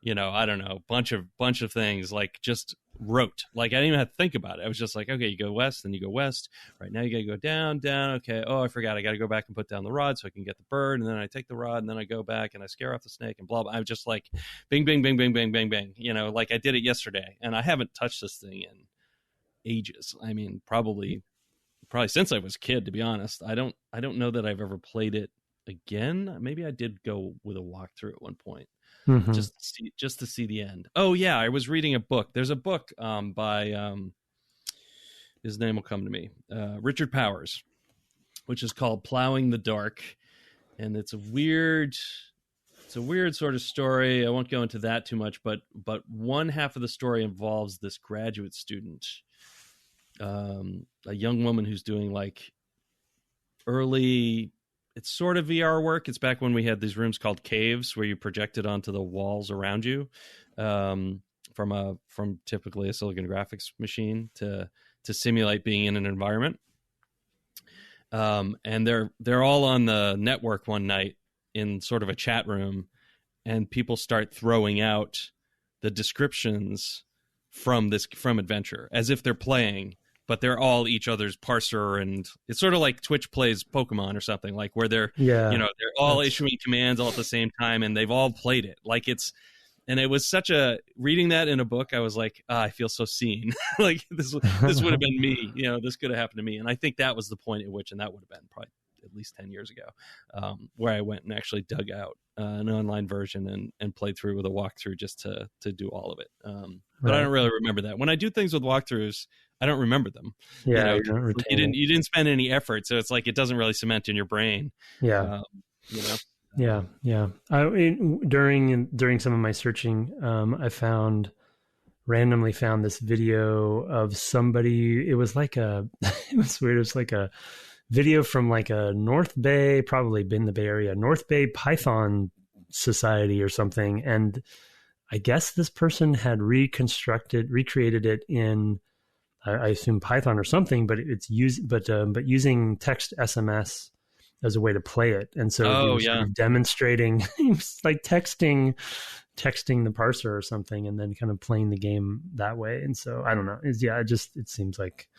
I don't know, bunch of things, just wrote, I didn't even have to think about it. I was just like, okay, you go west, then you go west. Right now you got to go down. Okay. Oh, I forgot. I got to go back and put down the rod so I can get the bird. And then I take the rod and then I go back and I scare off the snake and blah, blah. I'm just like, bing, bing, bing, bing, bing, bing, bing. I did it yesterday and I haven't touched this thing in ages. I mean, probably since I was a kid, to be honest. I don't know that I've ever played it again. Maybe I did go with a walkthrough at one point. Mm-hmm. just to see the end. Oh yeah, I was reading a book. There's a book by his name will come to me, Richard Powers, which is called Plowing the Dark, and it's a weird sort of story. I won't go into that too much, but one half of the story involves this graduate student, a young woman who's doing early. It's sort of VR work. It's back when we had these rooms called caves where you projected onto the walls around you, from typically a Silicon Graphics machine to simulate being in an environment. And they're all on the network one night in sort of a chat room, and people start throwing out the descriptions from Adventure as if they're playing. But they're all each other's parser, and it's sort of like Twitch plays Pokemon or something, where they're all issuing commands all at the same time, and they've all played it. And it was reading that in a book, I was like, I feel so seen. Like this would have been me, this could have happened to me. And I think that was the point at which, and that would have been probably at least 10 years ago, where I went and actually dug out an online version and played through with a walkthrough just to do all of it. But I don't really remember that. When I do things with walkthroughs, I don't remember them. Yeah, you didn't spend any effort, so it's like it doesn't really cement in your brain. Yeah. Yeah. During some of my searching, I randomly found this video of somebody. It was like it was weird. It was like a video from like a North Bay, probably in the Bay Area, North Bay Python Society or something. And I guess this person had recreated it in, I assume Python or something, but but using text SMS as a way to play it. And so he was sort of demonstrating, he was like texting the parser or something, and then kind of playing the game that way. And so I don't know. It seems like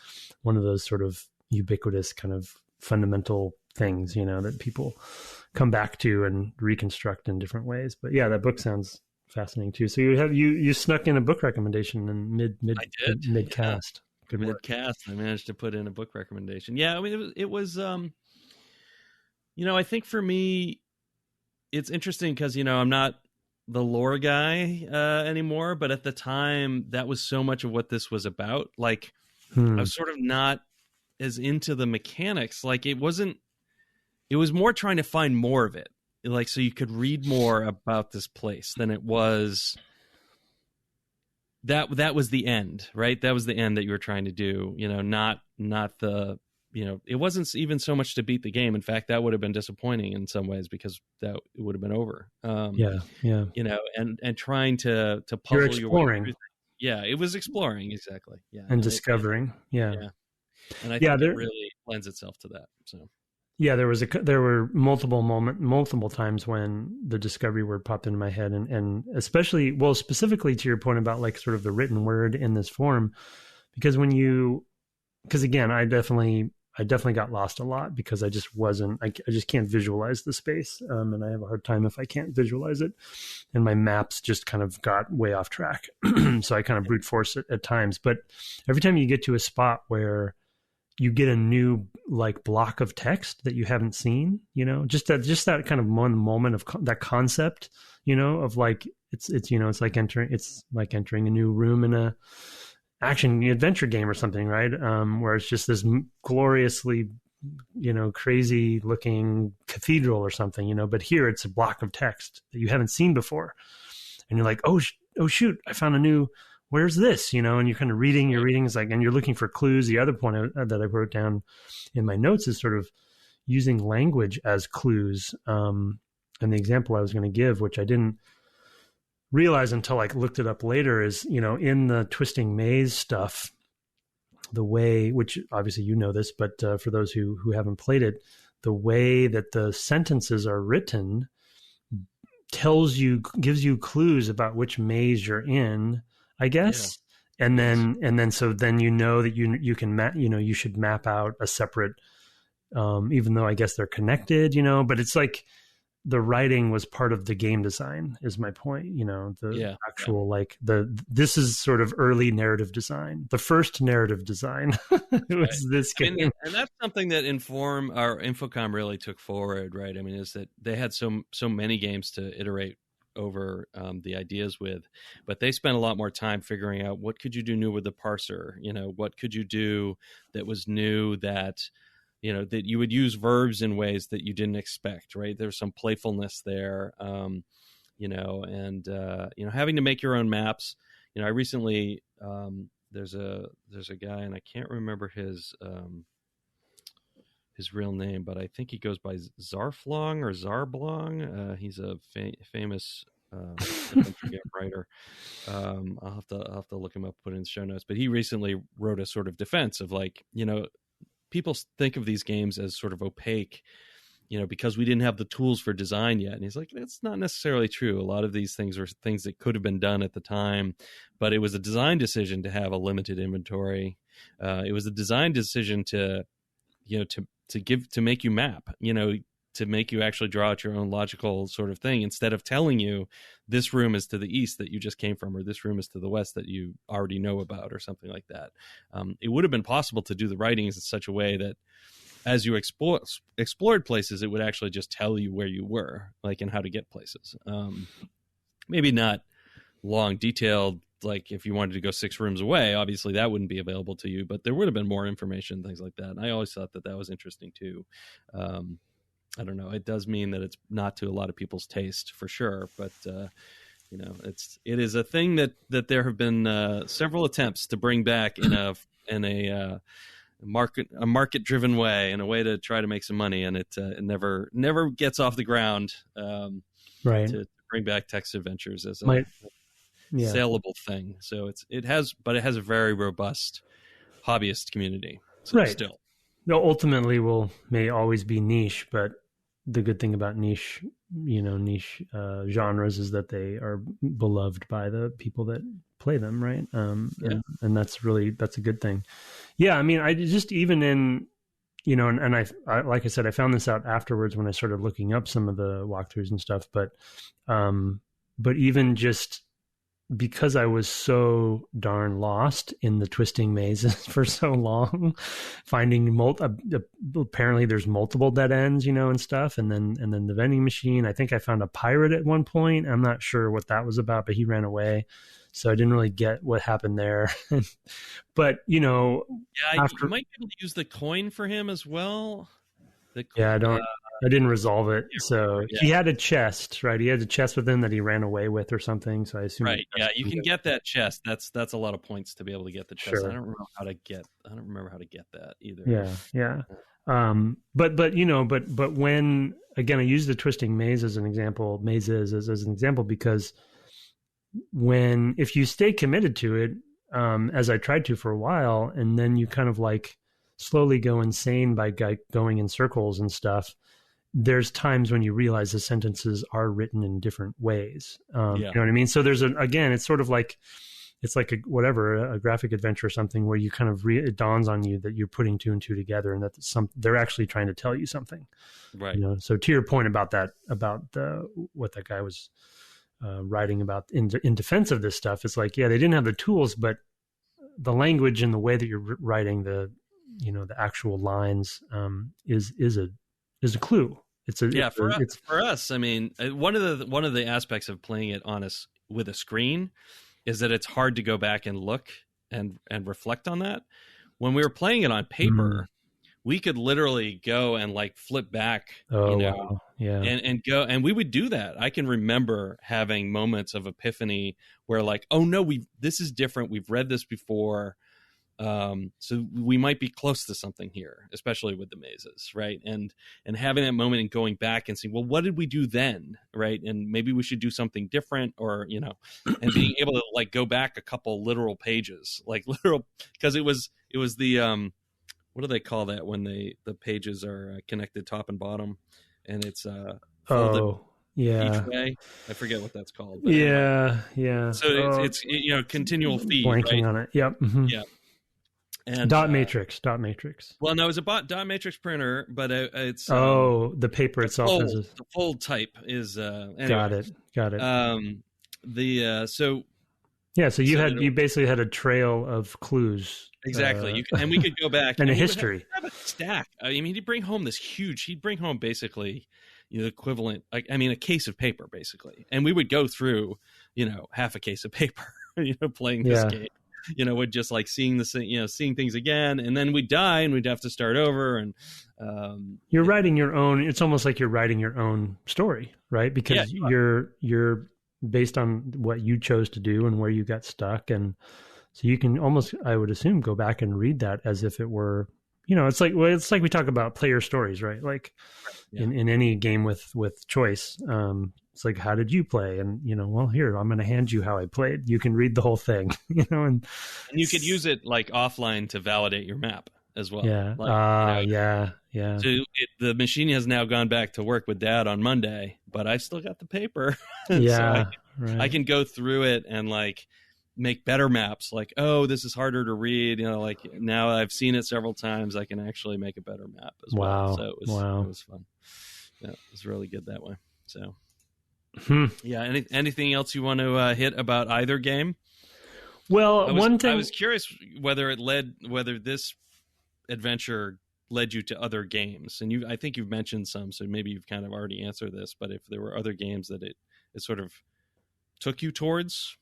one of those sort of ubiquitous kind of fundamental things, that people come back to and reconstruct in different ways. But yeah, that book sounds fascinating too. So you snuck in a book recommendation in mid cast. Good mid-cast. I managed to put in a book recommendation. Yeah, I mean, it was I think for me, it's interesting because, I'm not the lore guy anymore, but at the time, that was so much of what this was about. Like, I was sort of not as into the mechanics. Like, it was more trying to find more of it. Like, so you could read more about this place than it was. That was the end, right? That was the end that you were trying to do, not the, it wasn't even so much to beat the game. In fact, that would have been disappointing in some ways because it would have been over. And trying to puzzle your way through. Yeah, it was exploring, exactly. Yeah. And discovering. Yeah. And I think it really lends itself to that. So yeah, there were multiple times when the discovery word popped into my head, and especially, specifically to your point about like sort of the written word in this form, because again, I definitely got lost a lot because I just can't visualize the space, and I have a hard time if I can't visualize it, and my maps just kind of got way off track. So I kind of brute force it at times, but every time you get to a spot where you get a new like block of text that you haven't seen, just that kind of one moment of that concept, of like, it's like entering a new room in a action adventure game or something, right? Where it's just this gloriously, crazy looking cathedral or something, but here it's a block of text that you haven't seen before. And you're like, oh shoot, I found a new, where's this? And you're kind of reading, it's like, and you're looking for clues. The other point that I wrote down in my notes is sort of using language as clues. And the example I was going to give, which I didn't realize until I looked it up later, is, in the Twisting Maze stuff, the way, which obviously this, but for those who haven't played it, the way that the sentences are written gives you clues about which maze you're in, I guess. Yeah. And then that you can you should map out a separate, even though I guess they're connected, but it's like the writing was part of the game design is my point, like this is sort of early narrative design. The first narrative design was this game. And that's something that Infocom really took forward, right? I mean, is that they had so many games to iterate over the ideas with, but they spent a lot more time figuring out what could you do new with the parser, what could you do that was new, that that you would use verbs in ways that you didn't expect, right? There's some playfulness there, and having to make your own maps. I recently there's a guy, and I can't remember his real name, but I think he goes by Zarflong or Zarblong. He's a famous writer. I'll have to look him up, put it in the show notes. But he recently wrote a sort of defense of like, people think of these games as sort of opaque, because we didn't have the tools for design yet. And he's like, that's not necessarily true. A lot of these things are things that could have been done at the time, but it was a design decision to have a limited inventory. It was a design decision to make you map, to make you actually draw out your own logical sort of thing, instead of telling you this room is to the east that you just came from, or this room is to the west that you already know about, or something like that. It would have been possible to do the writings in such a way that as you explored places, it would actually just tell you where you were, like, and how to get places. Maybe not long, detailed, like if you wanted to go 6 rooms away, obviously that wouldn't be available to you, but there would have been more information, things like that. And I always thought that was interesting too. I don't know. It does mean that it's not to a lot of people's taste, for sure, but it is a thing that there have been several attempts to bring back in a market driven way, in a way to try to make some money, and it never gets off the ground. Right. To bring back text adventures as a saleable thing. So it has a very robust hobbyist community. So right. Still, ultimately may always be niche, but the good thing about niche genres is that they are beloved by the people that play them, right? And that's a good thing. Yeah, I mean, I just, even in, and I like I said, I found this out afterwards when I started looking up some of the walkthroughs and stuff, but even just because I was so darn lost in the twisting mazes for so long, finding apparently there's multiple dead ends, and stuff. And then the vending machine, I think I found a pirate at one point. I'm not sure what that was about, but he ran away. So I didn't really get what happened there. But, you might be able to use the coin for him as well. I didn't resolve it. So he had a chest, right? He had a chest with him that he ran away with or something. So I assume. Right. Yeah. You can get that chest. That's a lot of points to be able to get the chest. Sure. I don't remember how to get that either. Yeah. But when, again, I use the twisting maze as an example, because if you stay committed to it, as I tried to for a while, and then you kind of like slowly go insane by going in circles and stuff, there's times when you realize the sentences are written in different ways. You know what I mean? So it's sort of like, it's like a graphic adventure or something where you kind of it dawns on you that you're putting 2 and 2 together, and that they're actually trying to tell you something. Right. So to your point about that, what that guy was writing about in defense of this stuff, it's like, they didn't have the tools, but the language and the way that you're writing the actual lines is a clue. For us. I mean, one of the aspects of playing it with a screen is that it's hard to go back and look and reflect on that. When we were playing it on paper, we could literally go and like flip back, wow. Yeah, and go, and we would do that. I can remember having moments of epiphany where like, oh no, this is different. We've read this before. So we might be close to something here, especially with the mazes, right? And having that moment and going back and saying, well, what did we do then, right? And maybe we should do something different, or and being able to like go back a couple literal pages, because it was the what do they call that when the pages are connected top and bottom, and it's folded each way? I forget what that's called. But yeah. So it's continual feed. Blanking on it. Yep. Mm-hmm. Yeah. And dot matrix. Well, no, it's a dot matrix printer, but it's the paper itself is the fold type is anyway. Got it. So you basically had a trail of clues. Exactly. And we could go back and a history. Have a stack. I mean, he'd bring home basically the equivalent, a case of paper basically, and we would go through half a case of paper playing this game. With just like seeing seeing things again, and then we'd die and we'd have to start over. And you're writing your own. It's almost like you're writing your own story, right? Because you're based on what you chose to do and where you got stuck, and so you can almost, I would assume, go back and read that as if it were, it's like we talk about player stories, right? Like in any game with choice. It's like, how did you play? And, well, here, I'm going to hand you how I played. You can read the whole thing, and you could use it like offline to validate your map as well. Yeah. Yeah. So the machine has now gone back to work with Dad on Monday, but I've still got the paper. So I can go through it and like make better maps. Like, oh, this is harder to read. Like now I've seen it several times. I can actually make a better map as well. So it was fun. Yeah, it was really good that way. So. Yeah. Anything else you want to hit about either game? Well, I was curious whether this adventure led you to other games, and I think you've mentioned some, so maybe you've kind of already answered this. But if there were other games that it sort of took you towards.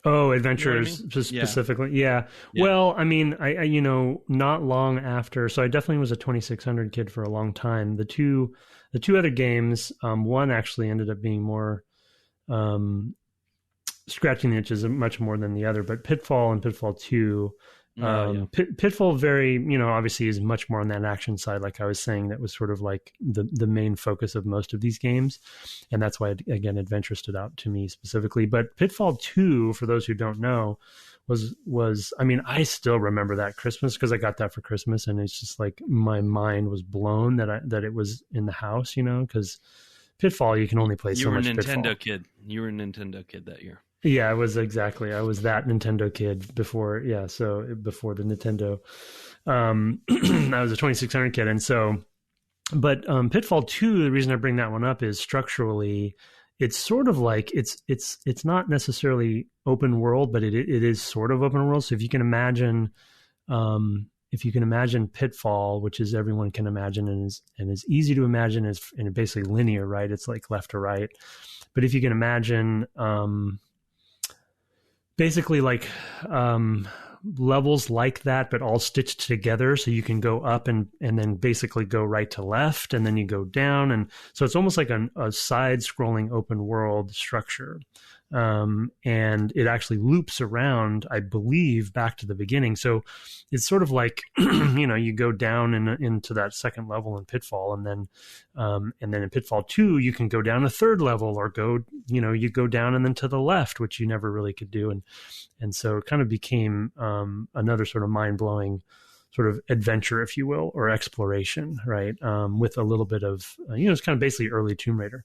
Oh, adventures, specifically. Yeah. Well, I mean, I not long after, so I definitely was a 2600 kid for a long time. The two other games, one actually ended up being more scratching the itches much more than the other, but Pitfall and Pitfall 2. Pitfall very, obviously is much more on that action side. Like I was saying, that was sort of like the main focus of most of these games. And that's why, again, adventure stood out to me specifically. But Pitfall 2, for those who don't know, was I mean, I still remember that Christmas because I got that for Christmas. And it's just like my mind was blown that it was in the house, because Pitfall, you can only play so much Pitfall. You were a Nintendo kid that year. Yeah, I was that Nintendo kid before. Yeah, so before the Nintendo, I was a 2600 kid, and so, but Pitfall 2. The reason I bring that one up is structurally, it's sort of like it's not necessarily open world, but it is sort of open world. So if you can imagine, Pitfall, which is everyone can imagine and is easy to imagine, and basically linear, right? It's like left to right. But if you can imagine, basically like levels like that, but all stitched together. So you can go up and then basically go right to left, and then you go down. And so it's almost like a side scrolling open world structure. And it actually loops around, I believe, back to the beginning. So it's sort of like, you go down into that second level in Pitfall, and then in Pitfall 2, you can go down a third level, or you go down and then to the left, which you never really could do. And so it kind of became, another sort of mind blowing sort of adventure, if you will, or exploration, right? With a little bit of, it's kind of basically early Tomb Raider.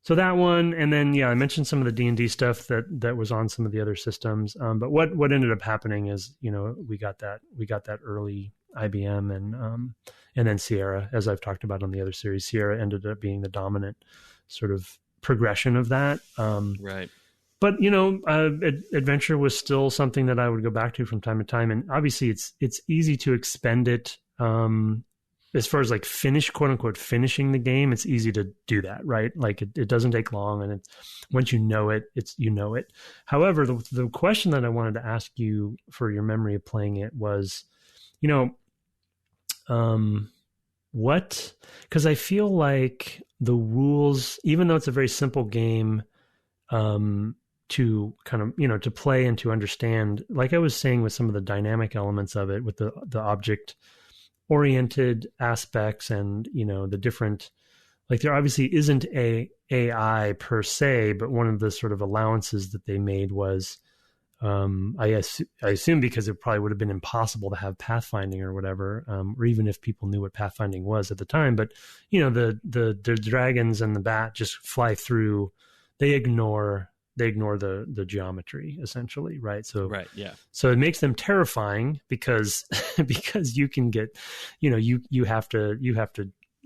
So that one, and then I mentioned some of the D&D stuff that was on some of the other systems. But what ended up happening is, we got that early IBM and then Sierra, as I've talked about on the other series. Sierra ended up being the dominant sort of progression of that. Right. But adventure was still something that I would go back to from time to time, and obviously it's easy to expend it. As far as like quote unquote finishing the game, it's easy to do that, right? Like it doesn't take long, and once you know it, it. However, the question that I wanted to ask you for your memory of playing it was, what? Because I feel like the rules, even though it's a very simple game, to kind of to play and to understand, like I was saying with some of the dynamic elements of it, with the object oriented aspects and the different, like there obviously isn't a AI per se, but one of the sort of allowances that they made was I assume because it probably would have been impossible to have pathfinding or whatever, or even if people knew what pathfinding was at the time, but the dragons and the bat just fly through. They ignore the geometry, essentially, right? So right, yeah. So it makes them terrifying because you can get, you have to.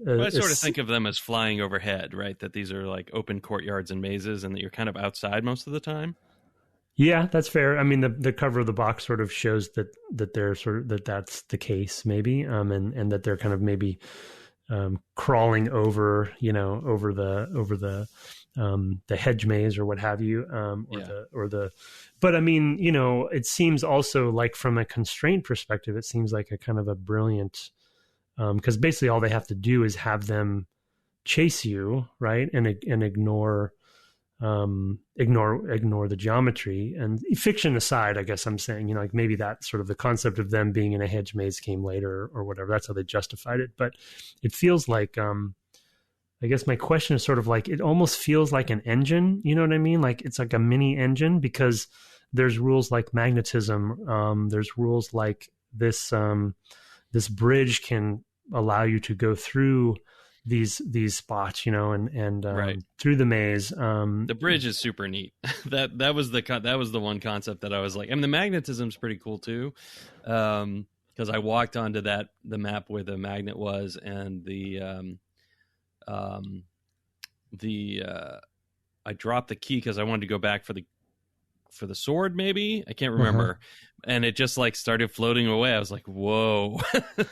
I sort of think of them as flying overhead, right? That these are like open courtyards and mazes, and that you're kind of outside most of the time. Yeah, that's fair. I mean, the cover of the box sort of shows that they're sort of that's the case, maybe, and that they're kind of maybe crawling over, over the hedge maze or what have you, but I mean, it seems also like from a constraint perspective, it seems like a kind of a brilliant, because basically all they have to do is have them chase you, right, and ignore the geometry. And fiction aside, I guess I'm saying, like maybe that sort of the concept of them being in a hedge maze came later or whatever. That's how they justified it. But it feels like, I guess my question is sort of like, it almost feels like an engine. You know what I mean? Like it's like a mini engine, because there's rules like magnetism. There's rules like this bridge can allow you to go through these spots, and right. through the maze. The bridge is super neat. that was the one concept that I was like, the magnetism's pretty cool too. Because I walked onto the map where the magnet was, and the I dropped the key because I wanted to go back for the sword, maybe I can't remember, and it just like started floating away. I was like, whoa.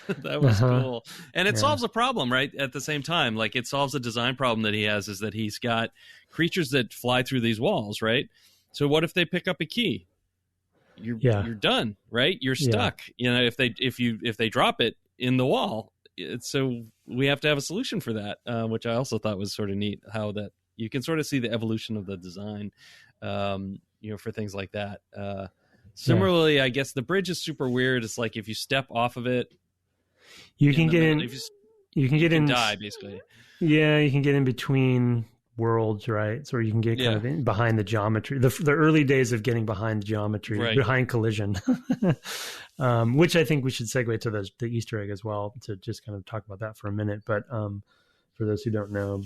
That was cool. And it solves a problem, right? At the same time, like it solves a design problem that he has, is that he's got creatures that fly through these walls, right? So what if they pick up a key? You're done, right? You're stuck. If they drop it in the wall. So we have to have a solution for that, which I also thought was sort of neat, how that you can sort of see the evolution of the design, for things like that. Similarly, I guess the bridge is super weird. It's like if you step off of it, you can get in. You can get in. Die basically. Yeah, you can get in between worlds, right? So you can get kind of in behind the geometry. The early days of getting behind geometry, behind collision, which I think we should segue to the Easter egg as well, to just kind of talk about that for a minute. But for those who don't know,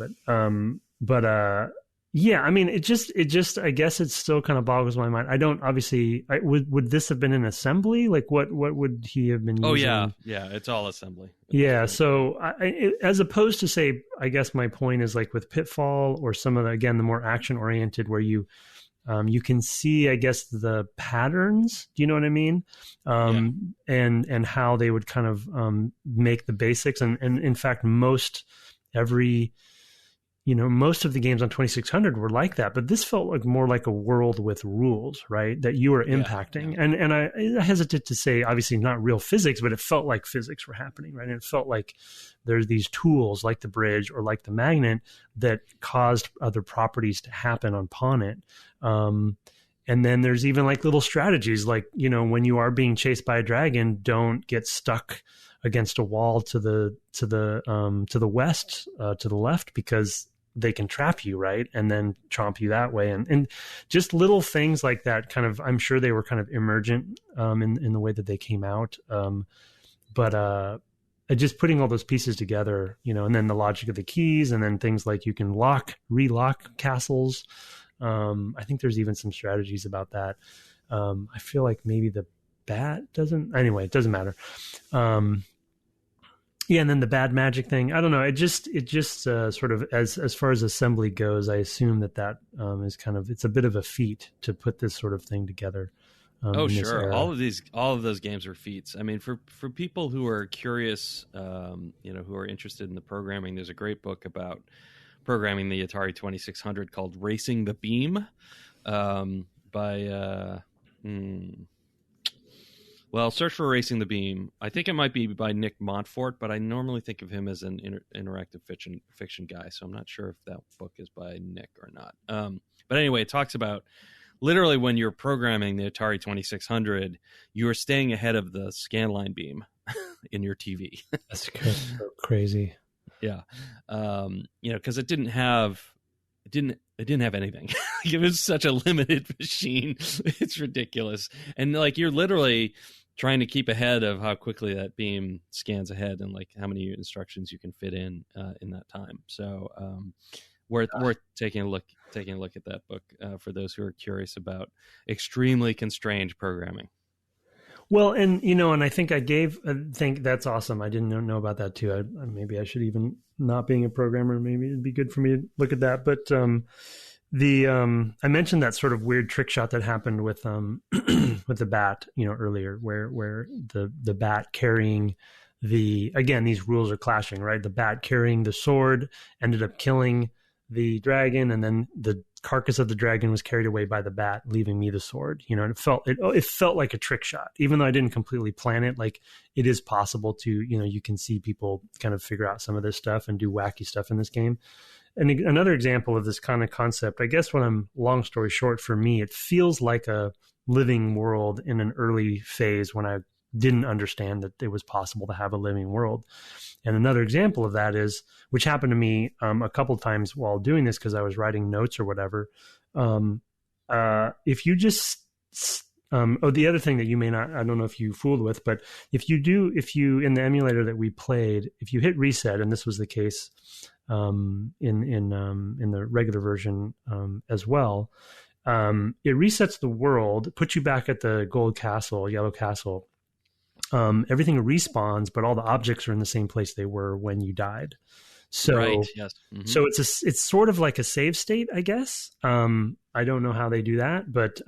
yeah, I mean, it just, I guess it still kind of boggles my mind. I don't, obviously, would this have been an assembly? Like what would he have been using? Oh yeah. Yeah. It's all assembly. Yeah. So as opposed to, say, I guess my point is like with Pitfall or some of the more action oriented, where you can see, I guess, the patterns, do you know what I mean? And how they would kind of make the basics. And in fact, most of the games on 2600 were like that, but this felt like more like a world with rules, right? That you were impacting. Yeah. And I hesitate to say, obviously not real physics, but it felt like physics were happening, right? And it felt like there's these tools like the bridge or like the magnet that caused other properties to happen upon it. And then there's even like little strategies, like, when you are being chased by a dragon, don't get stuck against a wall to the west, to the left, because they can trap you, right? And then chomp you that way. And just little things like that kind of, I'm sure they were kind of emergent in the way that they came out. But just putting all those pieces together, and then the logic of the keys, and then things like you can relock castles. I think there's even some strategies about that. I feel like maybe the bat doesn't, anyway, it doesn't matter. Yeah, and then the bad magic thing, I don't know. It just sort of, as far as assembly goes, I assume that is kind of, it's a bit of a feat to put this sort of thing together. Oh, sure. All of those games are feats. I mean, for people who are curious, who are interested in the programming, there's a great book about programming the Atari 2600 called Racing the Beam, by search for Racing the Beam. I think it might be by Nick Montfort, but I normally think of him as an interactive fiction guy, so I'm not sure if that book is by Nick or not. But anyway, it talks about literally when you're programming the Atari 2600, you are staying ahead of the scanline beam in your TV. That's so crazy. Yeah. Because it didn't have anything. It was such a limited machine. It's ridiculous. And like, you're literally trying to keep ahead of how quickly that beam scans ahead and like how many instructions you can fit in that time. So worth taking a look at that book for those who are curious about extremely constrained programming. Well, and and I think think that's awesome. I didn't know about that too. Maybe I should, even not being a programmer, maybe it'd be good for me to look at that. But I mentioned that sort of weird trick shot that happened with with the bat, earlier, where the bat carrying these rules are clashing, right? The bat carrying the sword ended up killing the dragon, and then the carcass of the dragon was carried away by the bat, leaving me the sword. And it felt like a trick shot, even though I didn't completely plan it. Like, it is possible to, you can see people kind of figure out some of this stuff and do wacky stuff in this game. And another example of this kind of concept, I guess, long story short, for me, it feels like a living world in an early phase when I didn't understand that it was possible to have a living world. And another example of that is, which happened to me a couple of times while doing this, because I was writing notes or whatever. If you just, the other thing that you may not, I don't know if you fooled with, but if you in the emulator that we played, if you hit reset, and this was the case in the regular version as well, it resets the world, puts you back at the gold castle, yellow castle. Everything respawns, but all the objects are in the same place they were when you died. So, right, yes. So it's sort of like a save state, I guess. I don't know how they do that, but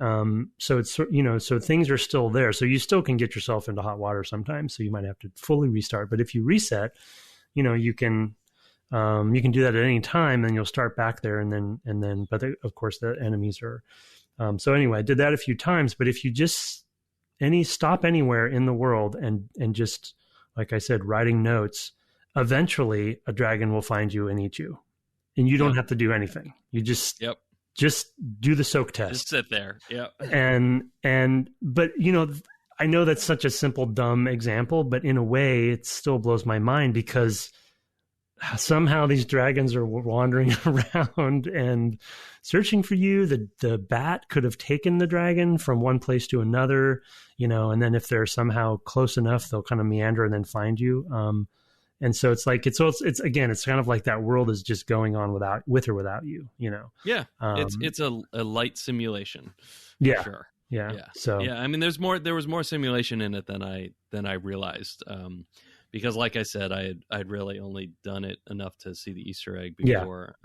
so it's, so things are still there. So you still can get yourself into hot water sometimes. So you might have to fully restart. But if you reset, you can do that at any time, and you'll start back there, but of course the enemies are. So anyway, I did that a few times. But if you just stop anywhere in the world and just, like I said, writing notes, eventually a dragon will find you and eat you, and you don't have to do anything. You just do the soak test. Just sit there. Yeah. But I know that's such a simple, dumb example, but in a way it still blows my mind, because somehow these dragons are wandering around and searching for you. The bat could have taken the dragon from one place to another, and then if they're somehow close enough, they'll kind of meander and then find you. And so it's like, it's kind of like that world is just going on with or without you, Yeah. It's a light simulation. Yeah. Sure. Yeah. So, yeah, I mean, there was more simulation in it than I realized. Because like I said, I'd really only done it enough to see the Easter egg before,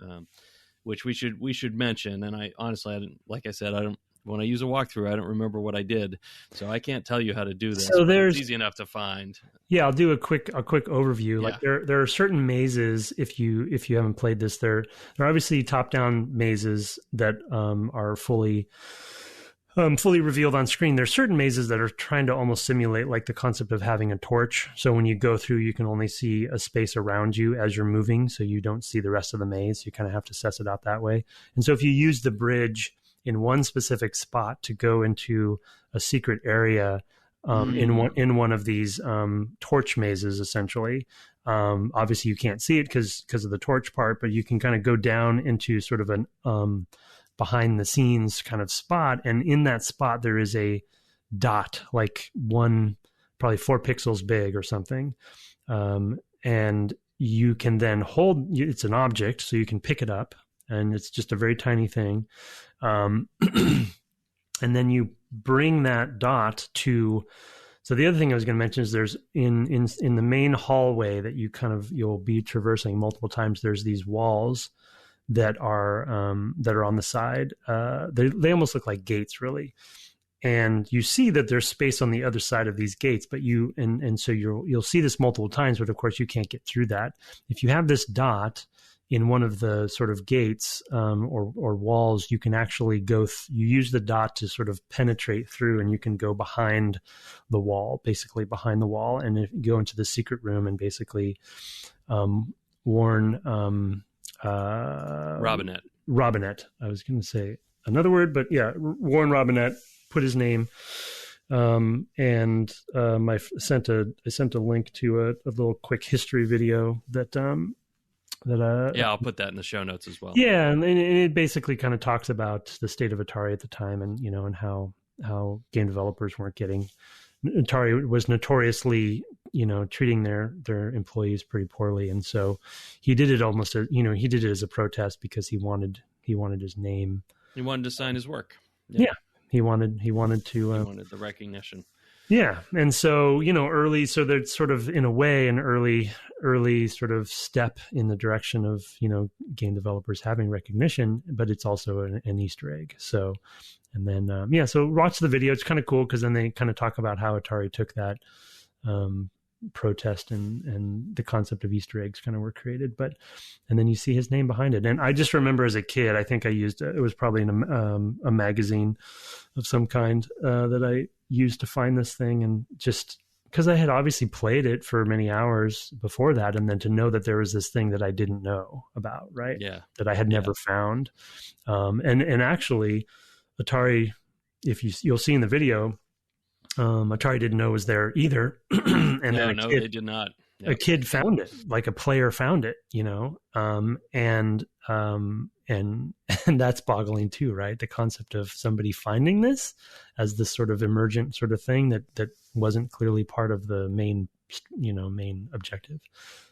which we should mention. And I honestly, like I said, when I use a walkthrough, I don't remember what I did, so I can't tell you how to do this. So it's easy enough to find. Yeah, I'll do a quick overview. Like there are certain mazes, if you haven't played this, they're obviously top-down mazes that are fully revealed on screen. There's certain mazes that are trying to almost simulate like the concept of having a torch. So when you go through, you can only see a space around you as you're moving, so you don't see the rest of the maze. You kind of have to suss it out that way. And so if you use the bridge in one specific spot to go into a secret area in one of these torch mazes, essentially, obviously you can't see it because of the torch part, but you can kind of go down into sort of an behind the scenes kind of spot, and in that spot there is a dot, like probably 4 pixels big or something, and you can then it's an object, so you can pick it up, and it's just a very tiny thing, and then you bring that dot to. So the other thing I was going to mention is there's in the main hallway that you'll be traversing multiple times, there's these walls that are on the side. They almost look like gates, really. And you see that there's space on the other side of these gates, but so you'll see this multiple times, but of course you can't get through that. If you have this dot in one of the sort of gates or walls, you can actually you use the dot to sort of penetrate through, and you can go behind the wall, and if you go into the secret room and basically warn Robinette. I was going to say another word, but yeah, warn Robinette, put his name. And I sent a link to a little quick history video that I'll put that in the show notes as well. Yeah, and it basically kind of talks about the state of Atari at the time, and and how game developers weren't getting. Atari was notoriously, treating their employees pretty poorly, and so he did it almost as, he did it as a protest because he wanted his name. He wanted to sign his work. Yeah, he wanted the recognition. Yeah, and so so there's sort of in a way an early sort of step in the direction of game developers having recognition, but it's also an Easter egg. So, and then so watch the video. It's kind of cool because then they kind of talk about how Atari took that protest and the concept of Easter eggs kind of were created. And then you see his name behind it. And I just remember as a kid, I think I used it was probably in a magazine of some kind that I used to find this thing, and just because I had obviously played it for many hours before that, and then to know that there was this thing that I didn't know about, right? Yeah, that I had never found, and actually, Atari, if you'll see in the video, Atari didn't know it was there either, and they did not. Yep. A kid found it, like a player found it, and that's boggling too, right? The concept of somebody finding this as this sort of emergent sort of thing that wasn't clearly part of the main objective.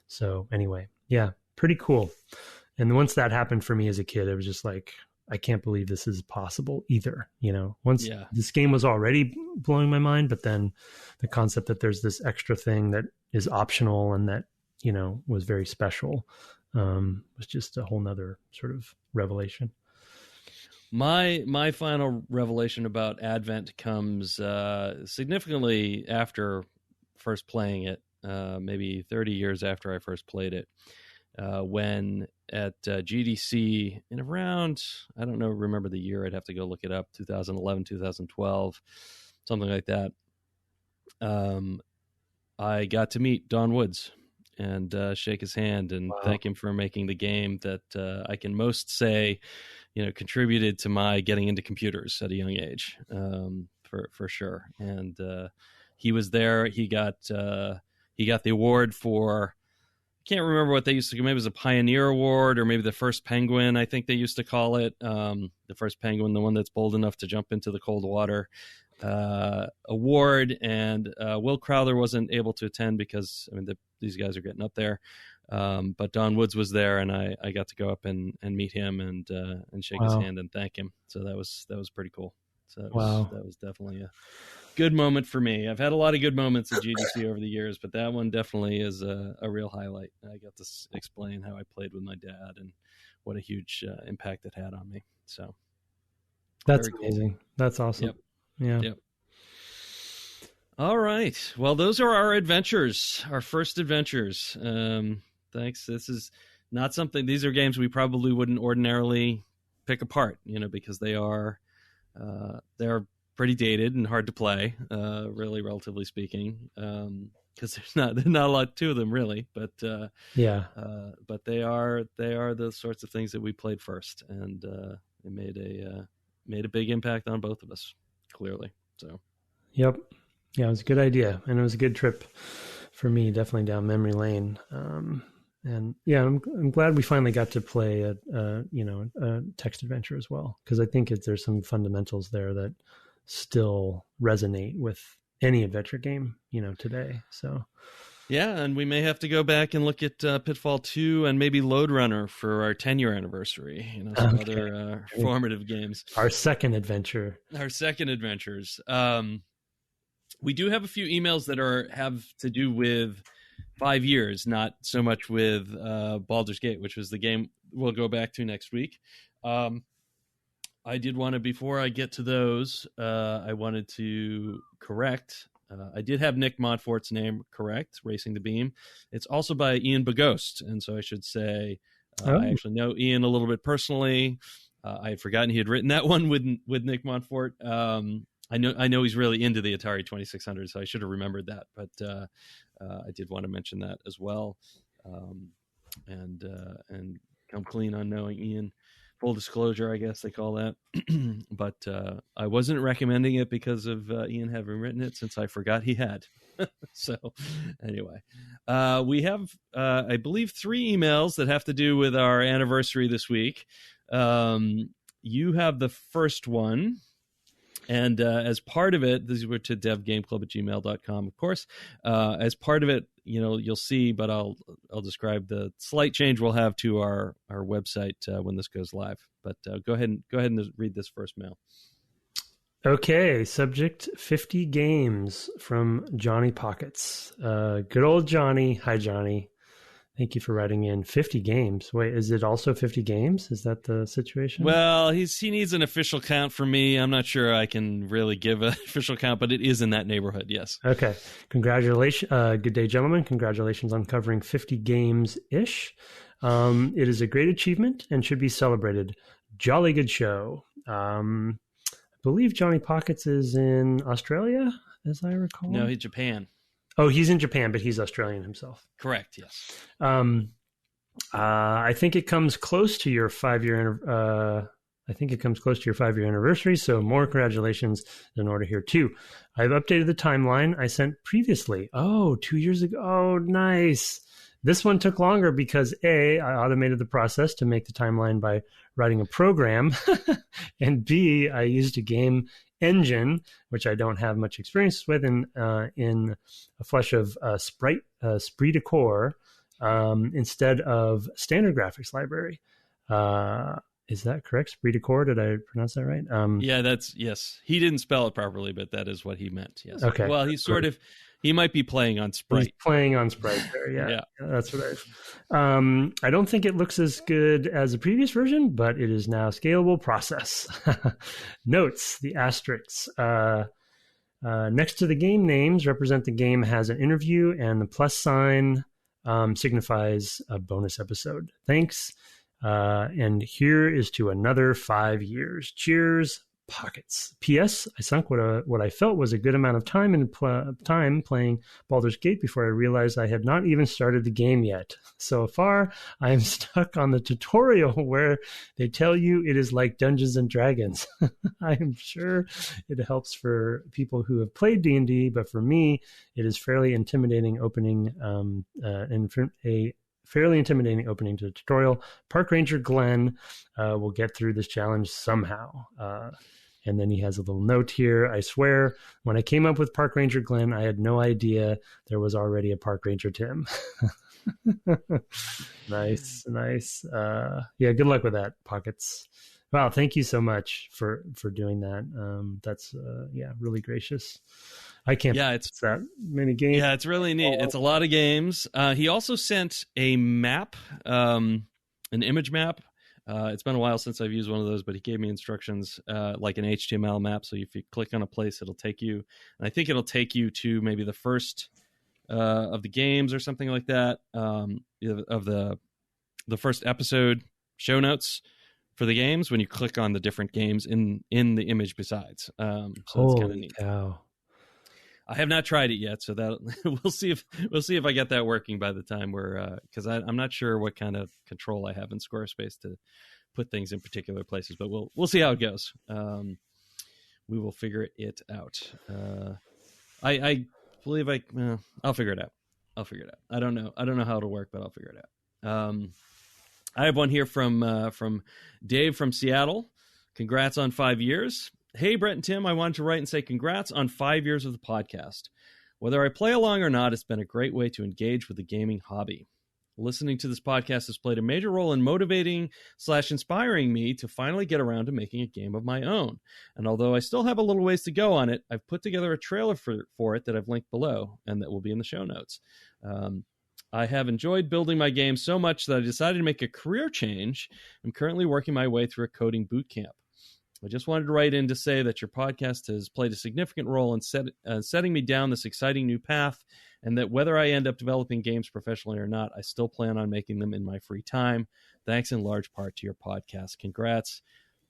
So anyway, yeah, pretty cool. And once that happened for me as a kid, it was just like, I can't believe this is possible either. This game was already blowing my mind, but then the concept that there's this extra thing that is optional and that, was very special, was just a whole nother sort of revelation. My final revelation about Advent comes significantly after first playing it, maybe 30 years after I first played it, when at GDC in around, I don't know, remember the year, I'd have to go look it up, 2011, 2012, something like that. I got to meet Don Woods and shake his hand and thank him for making the game that I can most say, contributed to my getting into computers at a young age, for sure. And he was there. He got the award for, I can't remember what they used to do. Maybe it was a Pioneer Award or maybe the first penguin, I think they used to call it. The first penguin, the one that's bold enough to jump into the cold water award. And Will Crowther wasn't able to attend because, these guys are getting up there. But Don Woods was there, and I got to go up and meet him and shake his hand and thank him. So that was pretty cool. So that was definitely a good moment for me. I've had a lot of good moments at GDC over the years, but that one definitely is a real highlight. I got to explain how I played with my dad and what a huge impact it had on me. So that's amazing. Cool. That's awesome. Yep. Yeah. Yep. All right. Well, those are our adventures, our first adventures. Thanks. This is not something, these are games we probably wouldn't ordinarily pick apart, because they're pretty dated and hard to play, really, relatively speaking, because there's not a lot to them really, but but they are the sorts of things that we played first, and it made a big impact on both of us, clearly. So, yep. Yeah, it was a good idea, and it was a good trip for me, definitely down memory lane. And yeah, I'm glad we finally got to play a text adventure as well, because I think there's some fundamentals there that still resonate with any adventure game, today. So yeah, and we may have to go back and look at Pitfall 2 and maybe Lode Runner for our 10-year anniversary. Some other formative games. Our second adventures. We do have a few emails that have to do with 5 years, not so much with Baldur's Gate, which was the game we'll go back to next week. I did want to, before I get to those, I wanted to correct. I did have Nick Montfort's name correct, Racing the Beam. It's also by Ian Bogost, and so I should say I actually know Ian a little bit personally. I had forgotten he had written that one with Nick Montfort. I know he's really into the Atari 2600, so I should have remembered that. But I did want to mention that as well, and come clean on knowing Ian. Full disclosure, I guess they call that. But I wasn't recommending it because of Ian having written it, since I forgot he had. So anyway, we have, I believe, 3 emails that have to do with our anniversary this week. You have the first one. And as part of it, these were to devgameclub@gmail.com, of course. As part of it, you'll see, but I'll describe the slight change we'll have to our website when this goes live. But go ahead and read this first mail. Okay, subject 50 games from Johnny Pockets. Good old Johnny. Hi, Johnny. Thank you for writing in. 50 games. Wait, is it also 50 games? Is that the situation? Well, he needs an official count from me. I'm not sure I can really give an official count, but it is in that neighborhood, yes. Okay. Congratulations. Good day, gentlemen. Congratulations on covering 50 games-ish. It is a great achievement and should be celebrated. Jolly good show. I believe Johnny Pockets is in Australia, as I recall. No, he's Japan. Oh, he's in Japan, but he's Australian himself. Correct, yes. I think it comes close to your 5-year. I think it comes close to your 5-year anniversary. So more congratulations in order here too. I've updated the timeline I sent previously. Oh, 2 years ago. Oh, nice. This one took longer because A, I automated the process to make the timeline by writing a program, and B, I used a game engine, which I don't have much experience with, in a flesh of Sprite de Core instead of standard graphics library. Is that correct? Sprite de Core? Did I pronounce that right? Yeah, yes. He didn't spell it properly, but that is what he meant. Yes. Okay. Well, he sort of He might be playing on Sprite. He's playing on Sprite there. Yeah. That's what I don't think it looks as good as the previous version, but it is now a scalable process. Notes, the asterisks. Next to the game names represent the game has an interview, and the plus sign signifies a bonus episode. Thanks. And here is to another 5 years. Cheers, Pockets. P.S. I sunk what I felt was a good amount of time playing Baldur's Gate before I realized I had not even started the game yet. So far, I am stuck on the tutorial where they tell you it is like Dungeons and Dragons. I am sure it helps for people who have played D&D, but for me, it is fairly intimidating opening fairly intimidating opening to the tutorial. Park Ranger Glenn will get through this challenge somehow. And then he has a little note here. I swear, when I came up with Park Ranger Glenn, I had no idea there was already a Park Ranger Tim. Nice. Yeah, good luck with that, Pockets. Wow, thank you so much for doing that. That's really gracious. I can't. Yeah, it's that many games. Yeah, it's really neat. It's a lot of games. He also sent a map, an image map. It's been a while since I've used one of those, but he gave me instructions like an HTML map. So if you click on a place, it'll take you, and I think it'll take you to maybe the first of the games or something like that, of the first episode show notes for the games when you click on the different games in the image besides. So it's kind of neat. Cow. I have not tried it yet, so that we'll see if I get that working by the time because I'm not sure what kind of control I have in Squarespace to put things in particular places, but we'll see how it goes. We will figure it out. I believe I'll figure it out. I don't know how it'll work, but I'll figure it out. I have one here from Dave from Seattle. Congrats on 5 years. Hey, Brett and Tim, I wanted to write and say congrats on 5 years of the podcast. Whether I play along or not, it's been a great way to engage with the gaming hobby. Listening to this podcast has played a major role in motivating/inspiring me to finally get around to making a game of my own. And although I still have a little ways to go on it, I've put together a trailer for it that I've linked below and that will be in the show notes. I have enjoyed building my game so much that I decided to make a career change. I'm currently working my way through a coding boot camp. I just wanted to write in to say that your podcast has played a significant role in setting me down this exciting new path, and that whether I end up developing games professionally or not, I still plan on making them in my free time. Thanks in large part to your podcast. Congrats,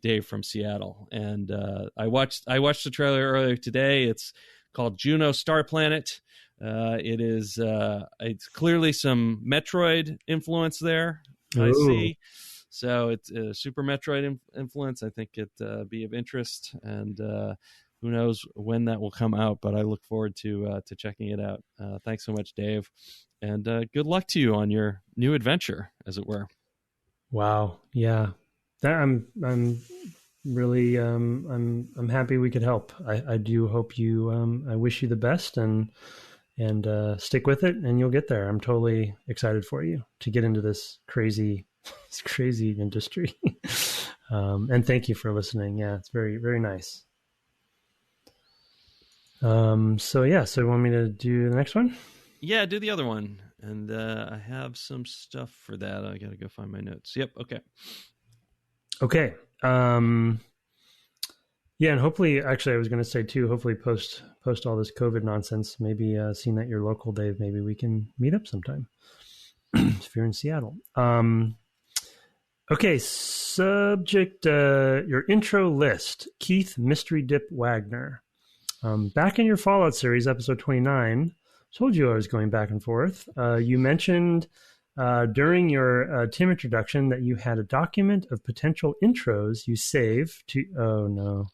Dave from Seattle. And I watched the trailer earlier today. It's called Juno Star Planet. It's clearly some Metroid influence there. Ooh. I see. So it's a Super Metroid influence. I think it'd be of interest, and who knows when that will come out, but I look forward to checking it out. Thanks so much, Dave, and good luck to you on your new adventure, as it were. Wow. Yeah. I'm really I'm happy we could help. I do hope you I wish you the best and stick with it, and you'll get there. I'm totally excited for you to get into this crazy industry. And thank you for listening. Yeah, it's very, very nice. So you want me to do the next one? Yeah, do the other one. And I have some stuff for that. I got to go find my notes. Yep. Okay. Yeah, and hopefully, actually, I was going to say too, hopefully post all this COVID nonsense, maybe seeing that you're local, Dave, maybe we can meet up sometime if you're in Seattle. Okay, subject, your intro list, Keith Mystery Dip Wagner. Back in your Fallout series, episode 29, told you I was going back and forth. You mentioned during your Tim introduction that you had a document of potential intros you save to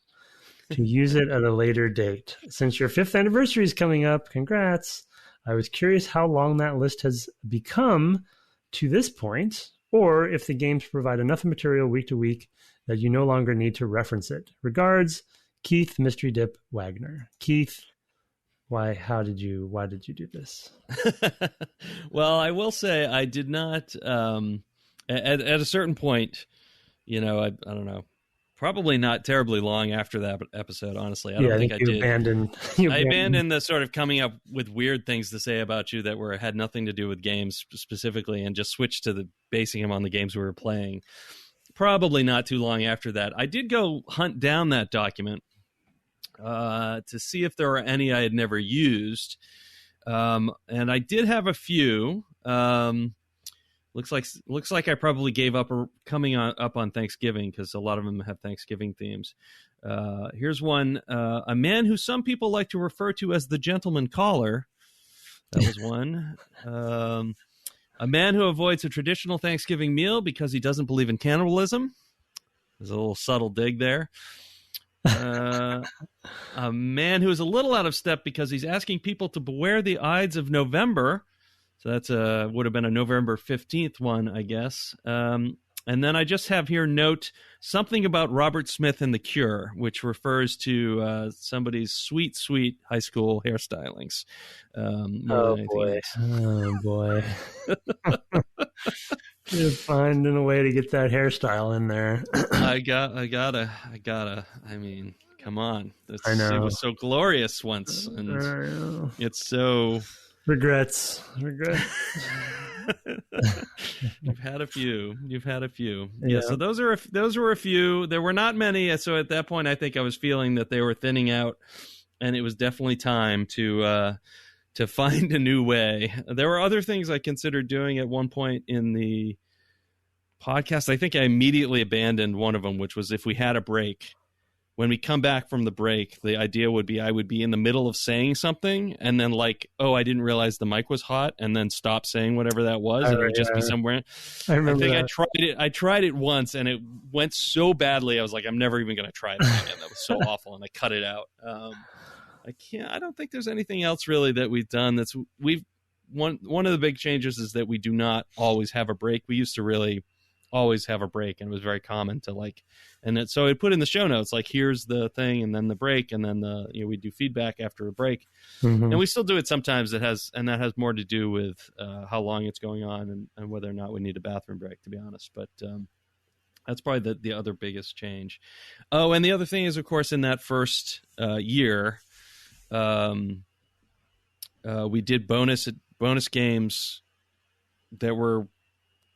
use it at a later date. Since your 5th anniversary is coming up, congrats. I was curious how long that list has become to this point, or if the games provide enough material week to week that you no longer need to reference it. Regards, Keith Mystery Dip Wagner. Keith, why did you do this? Well, I will say I did not, at a certain point, I don't know, Probably not terribly long after that episode, honestly. I don't think I did. I abandoned the sort of coming up with weird things to say about you that had nothing to do with games specifically, and just switched to basing them on the games we were playing. Probably not too long after that. I did go hunt down that document to see if there were any I had never used. And I did have a few. Looks like I probably gave up coming up on Thanksgiving, because a lot of them have Thanksgiving themes. Here's one. A man who some people like to refer to as the gentleman caller. That was one. A man who avoids a traditional Thanksgiving meal because he doesn't believe in cannibalism. There's a little subtle dig there. A man who is a little out of step because he's asking people to beware the Ides of November. So that's would have been a November 15th one, I guess. And then I just have here note something about Robert Smith and the Cure, which refers to somebody's sweet, sweet high school hairstylings. Oh boy. You're finding a way to get that hairstyle in there. I gotta. I mean, come on. I know. It was so glorious once, and it's so... Regrets. You've had a few. Yeah. So those were a few. There were not many. So at that point, I think I was feeling that they were thinning out, and it was definitely time to find a new way. There were other things I considered doing at one point in the podcast. I think I immediately abandoned one of them, which was if we had a break. When we come back from the break, the idea would be I would be in the middle of saying something, and then I didn't realize the mic was hot, and then stop saying whatever that was, and it would just be somewhere. I remember that. I tried it once, and it went so badly. I was like, I'm never even going to try it again. That was so awful, and I cut it out. I don't think there's anything else really that we've done. One of the big changes is that we do not always have a break. We used to really always have a break, and it was very common to so it put in the show notes, here's the thing, and then the break, and then we do feedback after a break. Mm-hmm. And we still do it sometimes. That has more to do with how long it's going on and whether or not we need a bathroom break, to be honest. But that's probably the other biggest change. Oh, and the other thing is, of course, in that first year, we did bonus games that were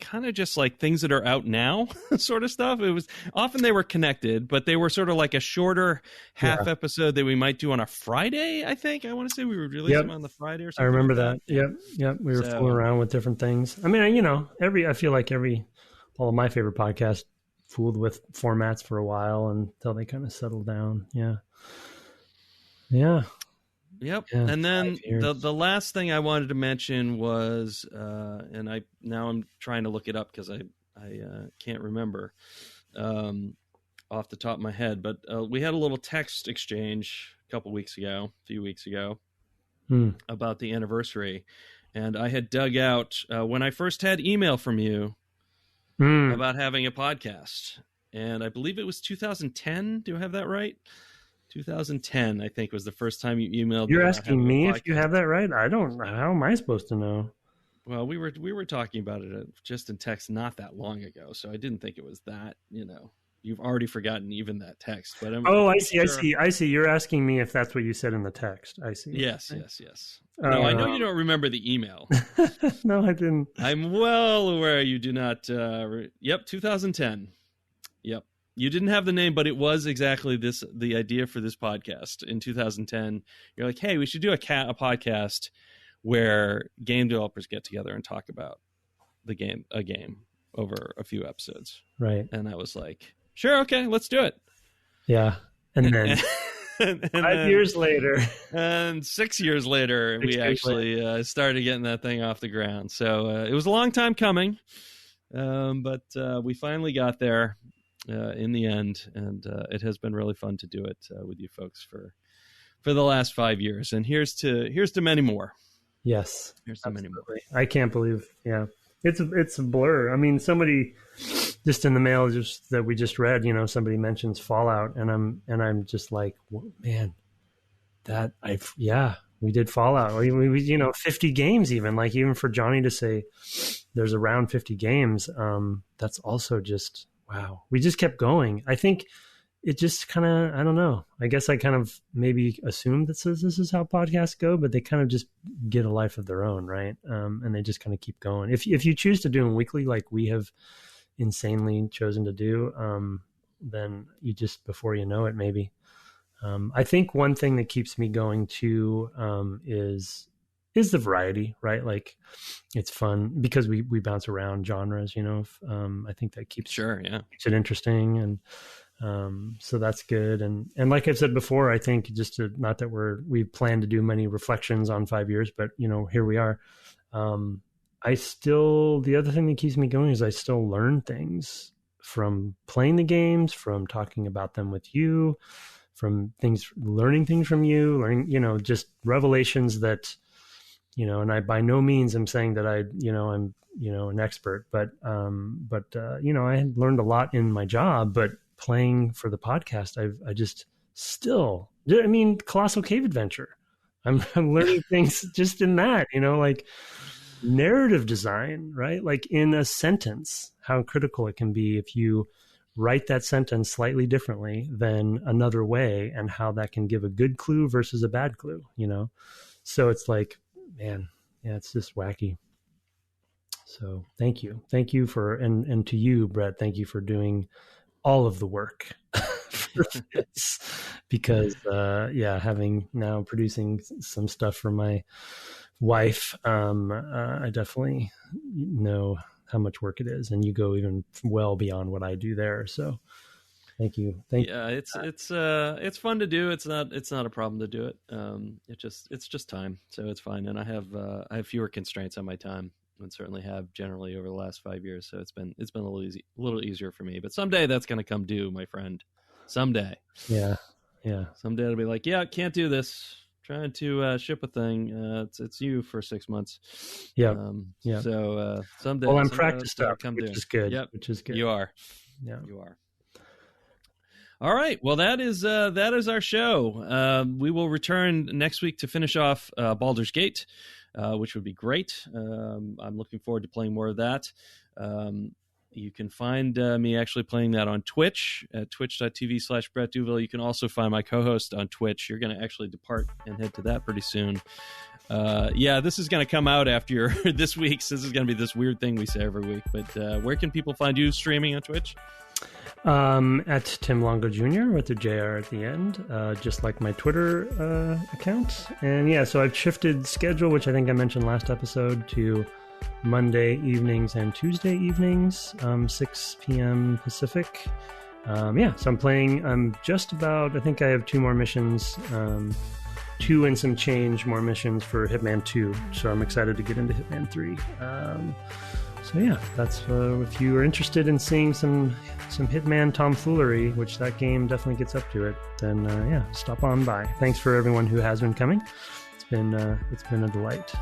kind of just things that are out now sort of stuff. It was often they were connected, but they were sort of like a shorter half episode that we might do on a Friday. I want to say we would release them on the Friday or something. I remember that. Yep. We were fooling around with different things. I mean, I feel like all of my favorite podcasts fooled with formats for a while until they kind of settled down. Yeah. Yep. Yeah, and then the last thing I wanted to mention was, and I'm trying to look it up because I can't remember off the top of my head, but we had a little text exchange a few weeks ago about the anniversary, and I had dug out when I first had email from you about having a podcast, and I believe it was 2010. Do I have that right? 2010, I think, was the first time you emailed. You're asking me if you have that right? I don't. How am I supposed to know? Well, we were talking about it just in text not that long ago, so I didn't think it was that. You've already forgotten even that text. But I see. You're asking me if that's what you said in the text. I see. Yes. No, I know you don't remember the email. No, I didn't. I'm well aware you do not. Yep, 2010. Yep. You didn't have the name, but it was exactly the idea for this podcast in 2010. You're like, hey, we should do a podcast where game developers get together and talk about a game over a few episodes. Right. And I was like, sure, okay, let's do it. Yeah. And then and 5 years later. And 6 years later, we actually started getting that thing off the ground. So it was a long time coming, but we finally got there. In the end, and it has been really fun to do it with you folks for the last 5 years, and here's to many more. Yes, here's to many more. I can't believe, it's a blur. I mean, somebody just in the mail that we just read, somebody mentions Fallout, and I'm just like, man, we did Fallout. We 50 games even for Johnny to say there's around 50 games. That's also just. Wow. We just kept going. I think it just kind of, I don't know. I guess I kind of maybe assumed that this is how podcasts go, but they kind of just get a life of their own, right? And they just kind of keep going. If you choose to do them weekly, like we have insanely chosen to do, then you just, before you know it, maybe. I think one thing that keeps me going too is the variety, right? Like it's fun because we bounce around genres, you know. I think that keeps it interesting, and so that's good. And like I've said before, I think just not that we plan to do many reflections on 5 years, but you know, here we are. The other thing that keeps me going is I still learn things from playing the games, from talking about them with you, from learning things from you, you know, just revelations that, you know, and I by no means am saying that I'm, you know, an expert, but you know, I had learned a lot in my job, but playing for the podcast, I just still, I mean, Colossal Cave Adventure, I'm learning things just in that, you know, like narrative design, right? Like in a sentence, how critical it can be if you write that sentence slightly differently than another way, and how that can give a good clue versus a bad clue, you know? So it's like, man, yeah, it's just wacky. So thank you for, and to you, Brett, thank you for doing all of the work for this, because having now producing some stuff for my wife, I definitely know how much work it is, and you go even well beyond what I do there. So thank you. It's fun to do. It's not a problem to do it. It's just time, so it's fine. And I have fewer constraints on my time, and certainly have generally over the last 5 years. So it's been a little easier for me. But someday that's going to come due, my friend. Someday. Yeah. Someday it'll be like, yeah, can't do this. Trying to ship a thing. It's you for 6 months. Yeah. So someday. Well, I'm practiced up, which is good. Yep. Which is good. You are. Yeah. You are. All right. Well, that is our show. We will return next week to finish off Baldur's Gate, which would be great. I'm looking forward to playing more of that. You can find me actually playing that on Twitch at twitch.tv/Brett Douville. You can also find my co-host on Twitch. You're going to actually depart and head to that pretty soon. This is going to come out after this week's. This is going to be this weird thing we say every week. But where can people find you streaming on Twitch? At Tim Longo Jr. with the JR at the end, just like my Twitter account. And so I've shifted schedule, which I think I mentioned last episode, to Monday evenings and Tuesday evenings, 6 p.m. Pacific. So I'm just about, I think I have 2 more missions, 2 and some change more missions for Hitman 2. So I'm excited to get into Hitman 3. That's if you are interested in seeing some Hitman tomfoolery, which that game definitely gets up to it, then stop on by. Thanks for everyone who has been coming. It's been a delight.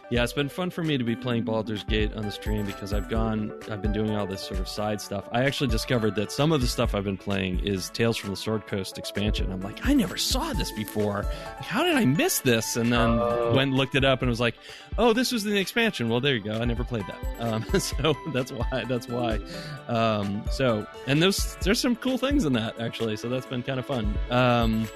Yeah, it's been fun for me to be playing Baldur's Gate on the stream because I've been doing all this sort of side stuff. I actually discovered that some of the stuff I've been playing is Tales from the Sword Coast expansion. I'm like, I never saw this before. Like, how did I miss this? And then went and looked it up and was like, oh, this was in the expansion. Well, there you go. I never played that. So that's why. And there's some cool things in that, actually. So that's been kind of fun.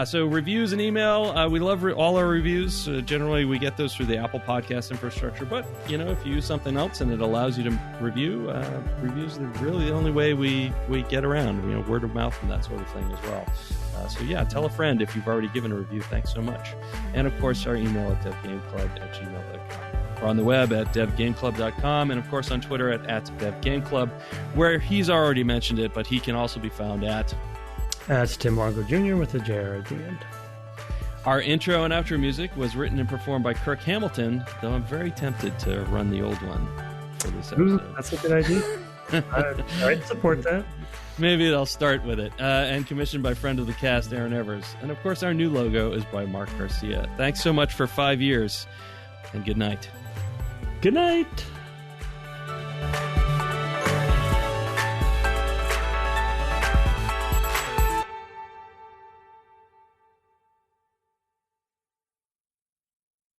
So reviews and email. We love all our reviews. Generally, we get those through the Apple Podcast infrastructure. But, if you use something else and it allows you to review, reviews are really the only way we get around, word of mouth and that sort of thing as well. Tell a friend if you've already given a review. Thanks so much. And, of course, our email at devgameclub@gmail.com. We're on the web at devgameclub.com and, of course, on Twitter at devgameclub, where he's already mentioned it, but he can also be found at... That's Tim Longo Jr. with a JR at the end. Our intro and outro music was written and performed by Kirk Hamilton, though I'm very tempted to run the old one for this episode. That's a good idea. I'd support that. Maybe I'll start with it. And commissioned by friend of the cast, Aaron Evers. And, of course, our new logo is by Mark Garcia. Thanks so much for 5 years, and good night. Good night.